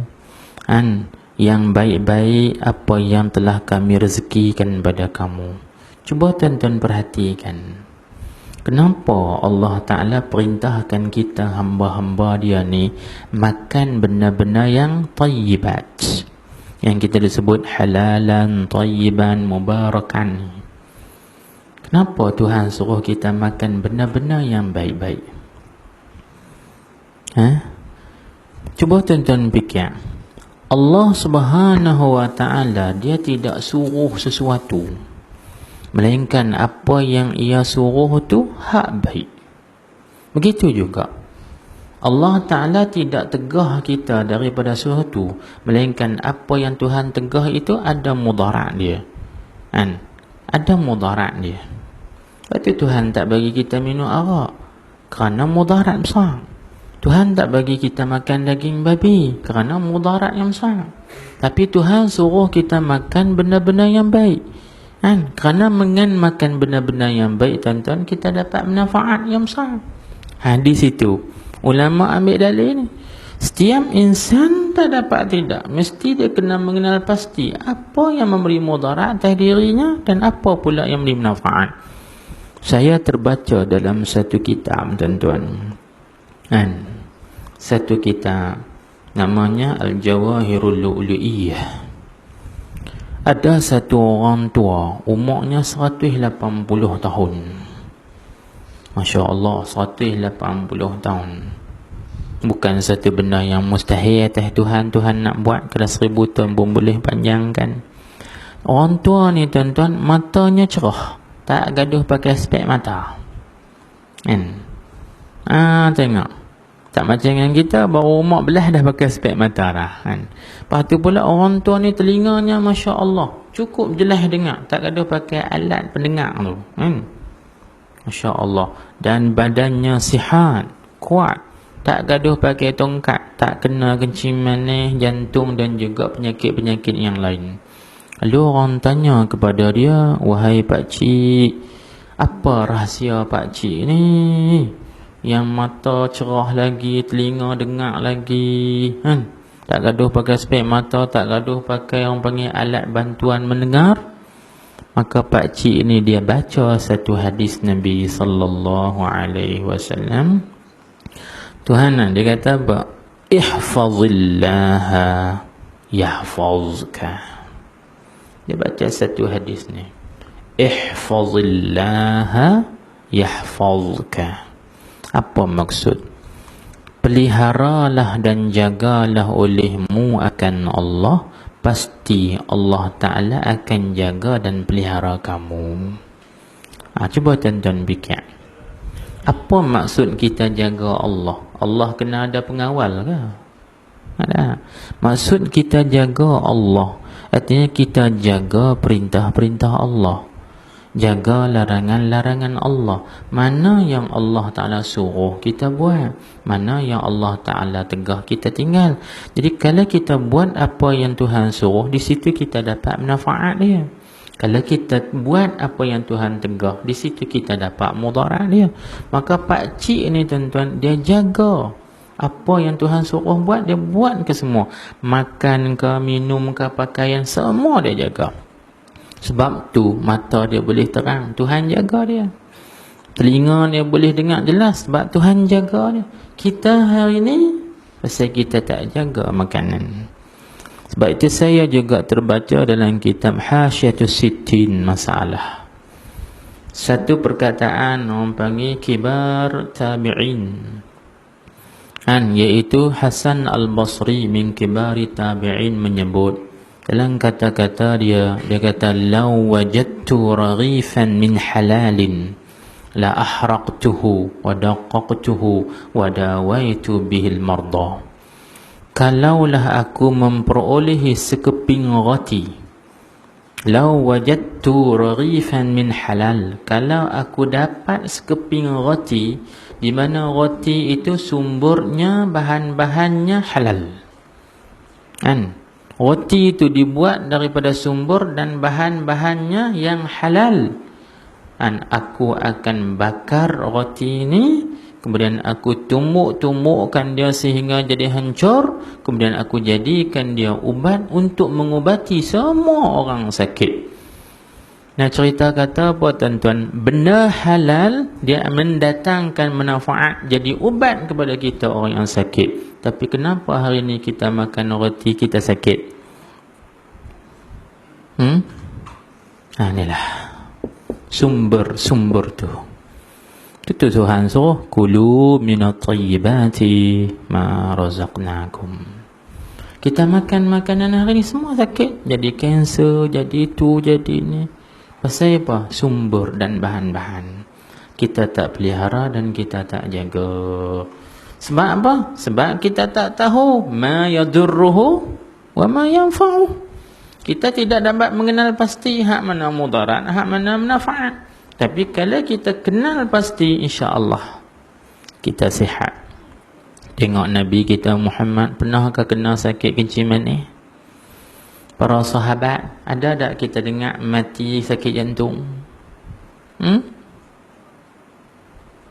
yang baik-baik apa yang telah kami rezekikan pada kamu. Cuba tuan-tuan perhatikan, kenapa Allah Ta'ala perintahkan kita hamba-hamba dia ni makan benda-benda yang tayyibat, yang kita disebut halalan, tayyiban, mubarakan. Kenapa Tuhan suruh kita makan benda-benda yang baik-baik? Cuba tuan-tuan fikir. Allah Subhanahu wa taala dia tidak suruh sesuatu, melainkan apa yang ia suruh tu hak baik. Begitu juga Allah Ta'ala tidak tegah kita daripada sesuatu, melainkan apa yang Tuhan tegah itu ada mudarat dia, ada mudarat dia. Sebab tu Tuhan tak bagi kita minum arak kerana mudarat besar. Tuhan tak bagi kita makan daging babi kerana mudarat yang besar. Tapi Tuhan suruh kita makan benda-benda yang baik, kerana makan benda-benda yang baik, tuan-tuan, kita dapat manfaat yang besar. Di situ ulama ambil dalil ni. Setiap insan tak dapat tidak, mesti dia kena mengenal pasti apa yang memberi mudarat atas dirinya dan apa pula yang memberi manfaat. Saya terbaca dalam satu kitab, tuan-tuan, satu kitab namanya Al-Jawahirul Lu'lu'iyah. Ada satu orang tua, umurnya 180 tahun. Masya Allah, 180 tahun. Bukan satu benda yang mustahil atas Tuhan. Tuhan nak buat kalau 1000 tahun pun boleh panjangkan. Orang tua ni, tuan-tuan, matanya cerah, tak gaduh pakai spek mata. Tengok, tak macam yang kita baru umur belah dah pakai spek mata dah, Lepas tu pula orang tua ni telinganya Masya Allah cukup jelas dengar, tak gaduh pakai alat pendengar tu, Masya Allah. Dan badannya sihat, kuat, tak gaduh pakai tongkat, tak kena kencing manis, jantung dan juga penyakit-penyakit yang lain. Lalu orang tanya kepada dia, wahai pakcik, apa rahsia pakcik ni yang mata cerah lagi, telinga dengar lagi, tak gaduh pakai spek mata, tak gaduh pakai orang panggil alat bantuan mendengar? Maka pakcik ni dia baca satu hadis Nabi sallallahu alaihi wasallam. Tuhan dia kata apa? Ihfazillaha yahfazka. Dia baca satu hadis ni, ihfazillaha yahfazka. Apa maksud? Peliharalah dan jagalah olehmu akan Allah, pasti Allah Ta'ala akan jaga dan pelihara kamu. Cuba tuan-tuan fikir, apa maksud kita jaga Allah? Allah kena ada pengawal ke? Ada. Maksud kita jaga Allah, artinya kita jaga perintah-perintah Allah, jaga larangan-larangan Allah. Mana yang Allah Ta'ala suruh kita buat, mana yang Allah Ta'ala tegah kita tinggal. Jadi kalau kita buat apa yang Tuhan suruh, di situ kita dapat manfaat dia. Kalau kita buat apa yang Tuhan tegah, di situ kita dapat mudarat dia. Maka pakcik ni, tuan-tuan, dia jaga apa yang Tuhan suruh buat, dia buat ke semua. Makan ke, minum ke, pakaian, semua dia jaga. Sebab tu mata dia boleh terang, Tuhan jaga dia. Telinga dia boleh dengar jelas, sebab Tuhan jaga dia. Kita hari ni pasal kita tak jaga makanan. Sebab itu saya juga terbaca dalam kitab Hasyiatus Sittin Masalah. Satu perkataan orang panggil kibar tabi'in, iaitu Hasan Al-Basri min kibari tabi'in menyebut dalam kata-kata dia kata law wajadtu raghifan min halalin la ahraqtuhu wa daqqaqtuhu wa dawaitu bihil marda. Kalaulah aku memperolehi sekeping roti, law wajadtu raghifan min halal, kalau aku dapat sekeping roti di mana roti itu sumbernya bahan-bahannya halal, roti itu dibuat daripada sumber dan bahan-bahannya yang halal, aku akan bakar roti ini, kemudian aku tumbuk-tumbukkan dia sehingga jadi hancur, kemudian aku jadikan dia ubat untuk mengubati semua orang sakit. Nah, cerita kata apa tuan-tuan? Benda halal dia mendatangkan manfaat, jadi ubat kepada kita orang yang sakit. Tapi kenapa hari ini kita makan roti kita sakit? Inilah sumber tu. Itu Tuhan suruh kulu minat tayyibati ma razaqnakum. Kita makan makanan hari ni semua sakit, jadi kanser, jadi itu, jadi ini. Pasal apa? Sumber dan bahan-bahan kita tak pelihara dan kita tak jaga. Sebab apa? Sebab kita tak tahu ma yadurruhu wa ma yanfa'u. Kita tidak dapat mengenal pasti hak mana mudarat, hak mana manfaat. Tapi kalau kita kenal pasti, insya-Allah kita sihat. Tengok Nabi kita Muhammad, pernahkah kena sakit kenciman ni? Para sahabat, ada tak kita dengar mati sakit jantung?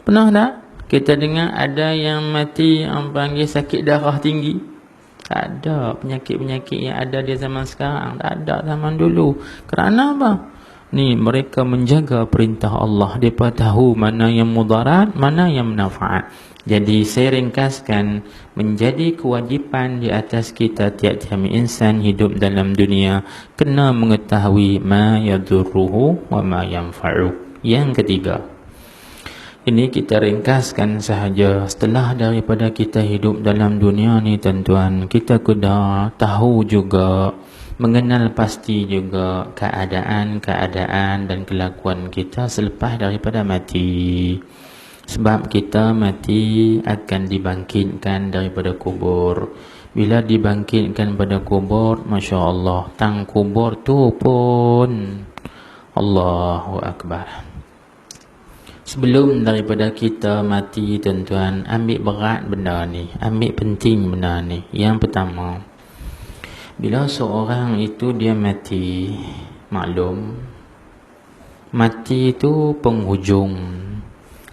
Pernah tak kita dengar ada yang mati yang panggil sakit darah tinggi? Tak ada. Penyakit-penyakit yang ada di zaman sekarang tak ada zaman dulu. Kerana apa? Ni mereka menjaga perintah Allah. Mereka tahu mana yang mudarat, mana yang manfaat. Jadi saya ringkaskan, menjadi kewajipan di atas kita tiap-tiap insan hidup dalam dunia kena mengetahui ma yadurruhu wa ma yanfa'u. Yang ketiga, ini kita ringkaskan sahaja. Setelah daripada kita hidup dalam dunia ni tuan-tuan, kita kena tahu juga, mengenal pasti juga keadaan dan kelakuan kita selepas daripada mati. Sebab kita mati akan dibangkitkan daripada kubur. Bila dibangkitkan pada kubur, Masya Allah, tang kubur tu pun Allahu Akbar. Sebelum daripada kita mati tuan-tuan, ambil berat benda ni, ambil penting benda ni. Yang pertama, bila seorang itu dia mati, maklum mati itu penghujung.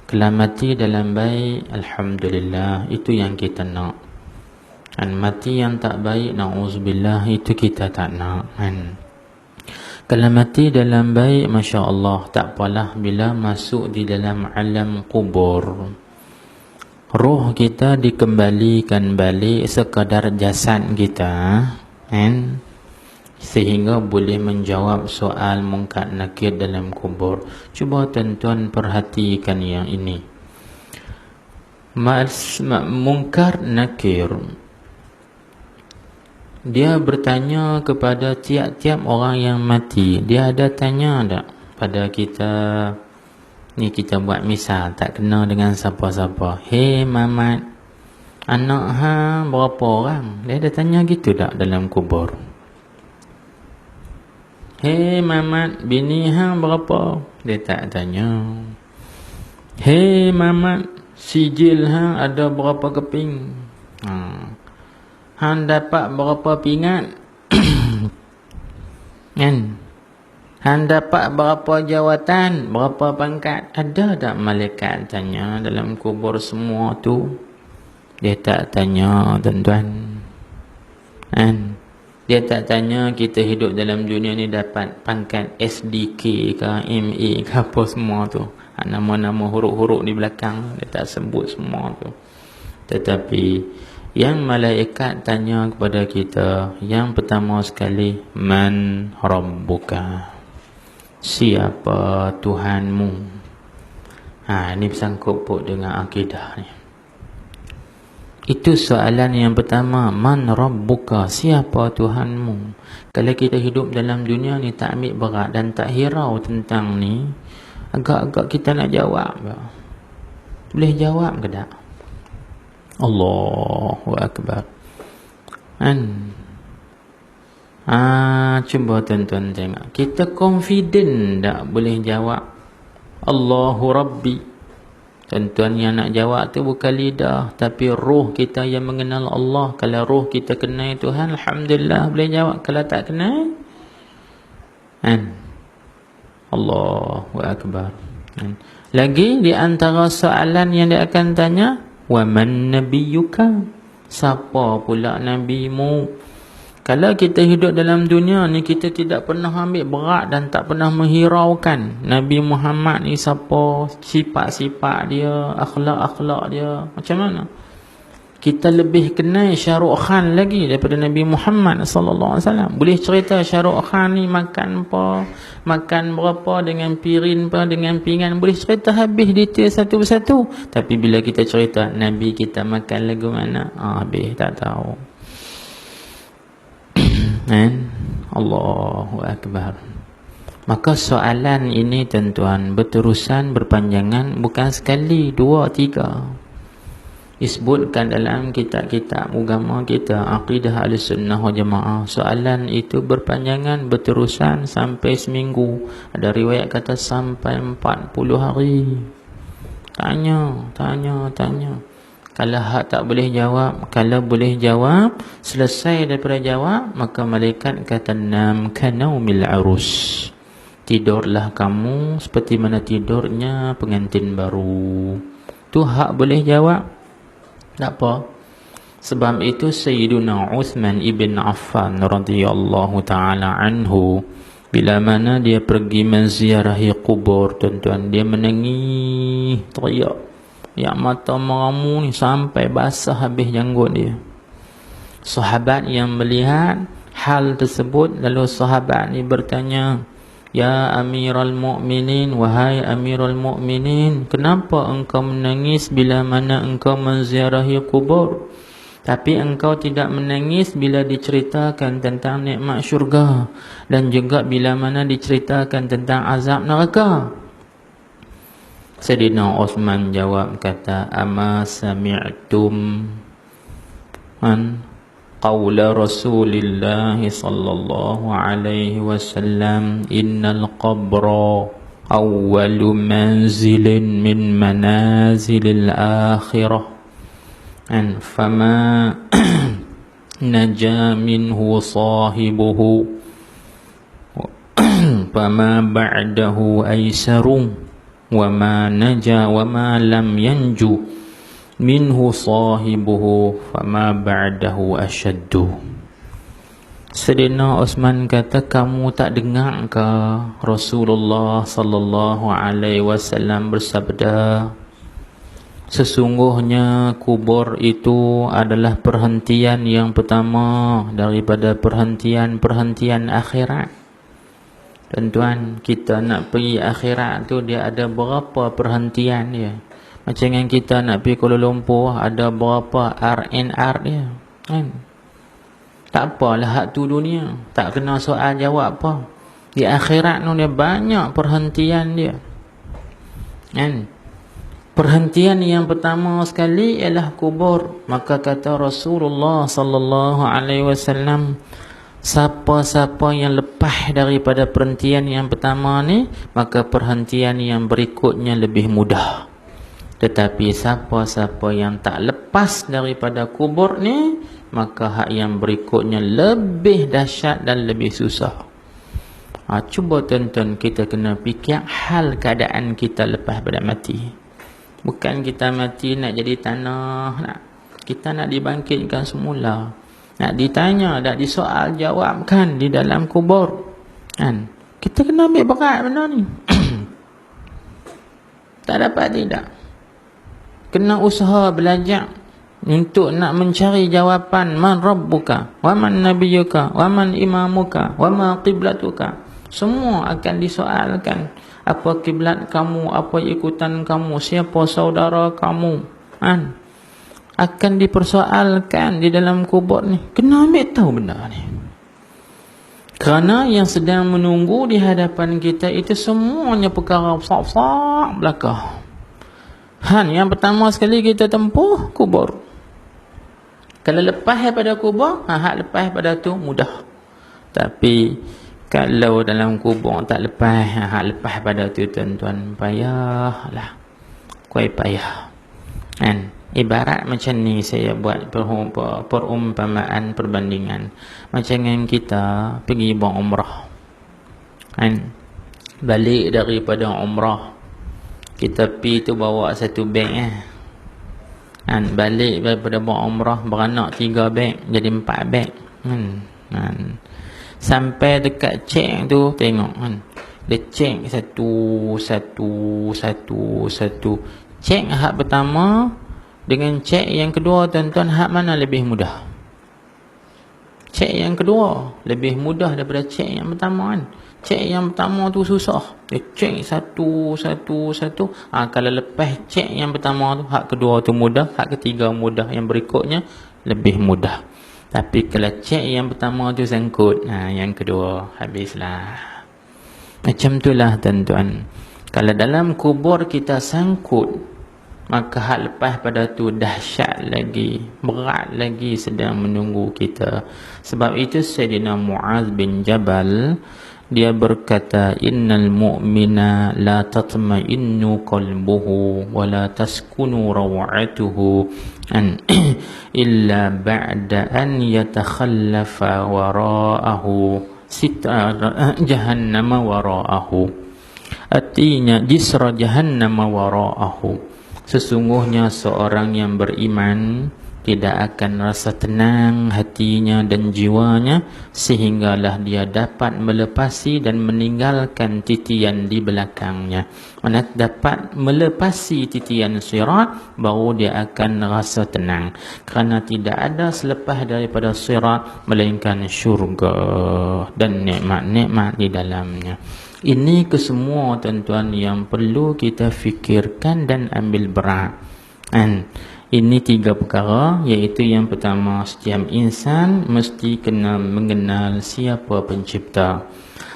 Kalau mati dalam baik, alhamdulillah, itu yang kita nak. Dan mati yang tak baik, na'udzubillah, itu kita tak nak. Kalau mati dalam baik, Masya Allah, tak apalah bila masuk di dalam alam kubur, roh kita dikembalikan balik sekadar jasad kita, sehingga boleh menjawab soal mungkar nakir dalam kubur. Cuba tuan-tuan perhatikan yang ini. Mungkar nakir, dia bertanya kepada tiap-tiap orang yang mati. Dia ada tanya tak pada kita? Ni kita buat misal, tak kenal dengan siapa-siapa. Hei Mamat, anak berapa orang? Dia ada tanya gitu tak dalam kubur? Hei Mamat, bini berapa? Dia tak tanya. Hei Mamat, sijil ada berapa keping? Hang dapat berapa pingat? Hang dapat berapa jawatan? Berapa pangkat? Ada tak malaikat tanya dalam kubur semua tu? Dia tak tanya tuan-tuan. Dia tak tanya kita hidup dalam dunia ni dapat pangkat SDK ke MA ke apa semua tu. Nama-nama huruf-huruf di belakang dia tak sebut semua tu. Tetapi Yang malaikat tanya kepada kita, yang pertama sekali, man rabbuka, siapa Tuhanmu? Ini bersangkut dengan akidah ni. Itu soalan yang pertama, man rabbuka, siapa Tuhanmu? Kalau kita hidup dalam dunia ni tak ambil berat dan tak hirau tentang ni, agak-agak kita nak jawab ke? Boleh jawab ke tak? Allahu Akbar. Cuba tuan-tuan tengok, kita confident tak boleh jawab Allahu Rabbi? Tuan-tuan yang nak jawab tu bukan lidah, tapi roh kita yang mengenal Allah. Kalau roh kita kenal Tuhan, alhamdulillah boleh jawab. Kalau tak kenal, Allahu Akbar. Lagi di antara soalan yang dia akan tanya, wa man nabiyyuka, siapa pula nabimu? Kalau kita hidup dalam dunia ni, kita tidak pernah ambil berat dan tak pernah menghiraukan Nabi Muhammad ni siapa, sifat-sifat dia, akhlak-akhlak dia macam mana. Kita lebih kenal Syahrukh Khan lagi daripada Nabi Muhammad sallallahu alaihi wasallam. Boleh cerita Syahrukh Khan ni makan apa, makan berapa, dengan pirin apa, dengan pinggan, boleh cerita habis detail satu persatu. Tapi bila kita cerita Nabi kita makan lagu mana, habis tak tahu. Allahu Akbar. Maka soalan ini tuan-tuan berterusan, berpanjangan, bukan sekali, dua, tiga. Disebutkan dalam kitab-kitab agama kita, Aqidah Ahlussunnah wal Jamaah. Soalan itu berpanjangan, berterusan sampai seminggu. Ada riwayat kata sampai 40 hari. Tanya. Kalau hak tak boleh jawab, kalau boleh jawab, selesai daripada jawab, maka malaikat kata nam kanaumil arus, tidurlah kamu seperti mana tidurnya pengantin baru. Tu hak boleh jawab. Tak apa. Sebab itu Sayyiduna Uthman ibn Affan radhiyallahu ta'ala anhu, bila mana dia pergi menziarahi kubur, tuan-tuan, dia menangis, teriak. Yang mata meramu ni sampai basah habis janggut dia. Sahabat yang melihat hal tersebut, lalu sahabat ni bertanya, ya Amirul Mu'minin, wahai Amirul Mu'minin, kenapa engkau menangis bila mana engkau menziarahi kubur, tapi engkau tidak menangis bila diceritakan tentang nikmat syurga, dan juga bila mana diceritakan tentang azab neraka? Sayyidina Uthman jawab, kata, ama sami'tum qawla Rasulillah sallallahu alaihi wasallam, innal qabra awwalu manzilin min manazilil akhirah, fama naja minhu sahibuhu fama ba'dahu aisaru, wa ma naja wa ma lam yanju minhu sahibuhu fama ba'dahu asyaddu. Sayyidina Uthman kata, kamu tak dengar ke Rasulullah sallallahu alaihi wasallam bersabda, sesungguhnya kubur itu adalah perhentian yang pertama daripada perhentian-perhentian akhirat. Tuan-tuan, kita nak pergi akhirat tu, dia ada berapa perhentian dia. Macam yang kita nak pergi Kuala Lumpur, ada berapa RNR dia, kan? Tak apalah hak tu dunia, tak kena soal jawab apa. Di akhirat tu dia banyak perhentian dia, kan? Perhentian yang pertama sekali ialah kubur. Maka kata Rasulullah sallallahu alaihi wasallam, siapa-siapa yang lepas daripada perhentian yang pertama ni, maka perhentian yang berikutnya lebih mudah. Tetapi siapa-siapa yang tak lepas daripada kubur ni, maka hak yang berikutnya lebih dahsyat dan lebih susah. Cuba tuan-tuan, kita kena fikir hal keadaan kita lepas pada mati. Bukan kita mati nak jadi tanah, kita nak dibangkitkan semula, nak ditanya, nak disoal jawabkan di dalam kubur, kan? Kita kena ambil berat benda ni. Tak dapat tidak, kena usaha belajar. untuk nak mencari jawapan man rabbuka wa man nabiyyuka wa man imamuka wa ma qiblatuka. Semua akan disoalkan. Apa kiblat kamu, apa ikutan kamu, siapa saudara kamu, kan? Akan dipersoalkan di dalam kubur ni. Kena ambil tahu benda ni. Kerana yang sedang menunggu di hadapan kita itu semuanya perkara besar-besar belaka. Yang pertama sekali kita tempuh kubur. Kalau lepas daripada kubur, hak lepas pada tu mudah. Tapi kalau dalam kubur tak lepas, hak lepas pada tu tuan-tuan payahlah. Kuai payah. Kan? Ibarat macam ni saya buat perumpamaan perbandingan. Macam yang kita pergi buat umrah. Kan? Balik daripada umrah, kita pergi tu bawa satu beg kan? Balik daripada buat umrah beranak 3 beg jadi 4 beg kan? Sampai dekat cek tu tengok kan, dia cek satu. Cek hak pertama dengan cek yang kedua tuan-tuan, hak mana lebih mudah? Cek yang kedua lebih mudah daripada cek yang pertama kan. Cek yang pertama tu susah, dia cek satu. Kalau lepas cek yang pertama tu, hak kedua tu mudah, hak ketiga mudah, yang berikutnya lebih mudah. Tapi kalau cek yang pertama tu sangkut, yang kedua habislah. Macam itulah tuan-tuan. Kalau dalam kubur kita sangkut, maka hal lepas pada tu dahsyat lagi, berat lagi sedang menunggu kita. Sebab itu Sayyidina Mu'adz bin Jabal, dia berkata, innal mu'mina la tatma'innu qalbuhu wa la taskunu raw'atuhu an illa ba'da an yatakhallafa wara'ahu jahannama wara'ahu. Artinya jisra jahannama wara'ahu. Sesungguhnya seorang yang beriman tidak akan rasa tenang hatinya dan jiwanya sehinggalah dia dapat melepasi dan meninggalkan titian di belakangnya. Mana dapat melepasi titian sirat, baru dia akan rasa tenang. Kerana tidak ada selepas daripada sirat melainkan syurga dan nikmat-nikmat di dalamnya. Ini kesemua tuan-tuan yang perlu kita fikirkan dan ambil berat. Ini 3 perkara, iaitu yang pertama, setiap insan mesti kena mengenal siapa pencipta.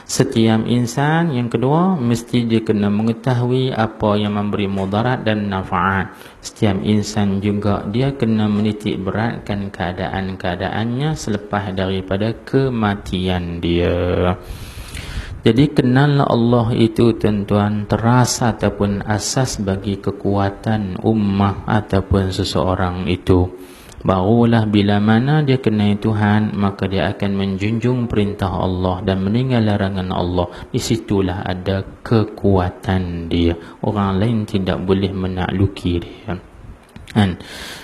Setiap insan, yang kedua, mesti dia kena mengetahui apa yang memberi mudarat dan nafaat. Setiap insan juga dia kena menitik beratkan keadaan-keadaannya selepas daripada kematian dia. Jadi kenallah Allah itu tuan-tuan teras ataupun asas bagi kekuatan ummah ataupun seseorang itu. Barulah bila mana dia kenal Tuhan, maka dia akan menjunjung perintah Allah dan meninggal larangan Allah. Di situlah ada kekuatan dia. Orang lain tidak boleh menakluki dia.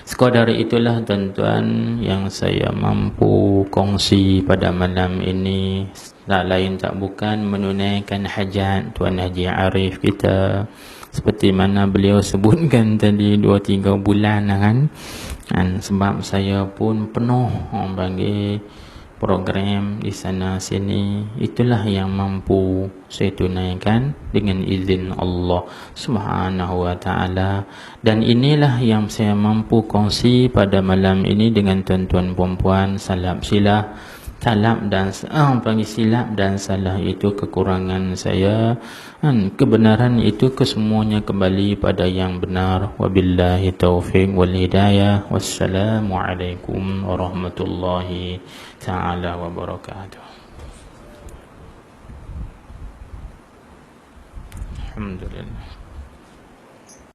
Sekadar itulah tuan-tuan yang saya mampu kongsi pada malam ini. Tak lain tak bukan menunaikan hajat Tuan Haji Arif kita, seperti mana beliau sebutkan tadi 2-3 bulan kan. Sebab saya pun penuh orang panggil program di sana sini. Itulah yang mampu saya tunaikan dengan izin Allah Subhanahu wa ta'ala. Dan inilah yang saya mampu kongsi pada malam ini dengan tuan-tuan puan-puan. Salah dan panggil silap dan salah itu kekurangan saya. Kebenaran itu kesemuanya kembali pada yang benar. Wabillahi taufiq wal hidayah. Wassalamualaikum warahmatullahi ta'ala wabarakatuh. Alhamdulillah.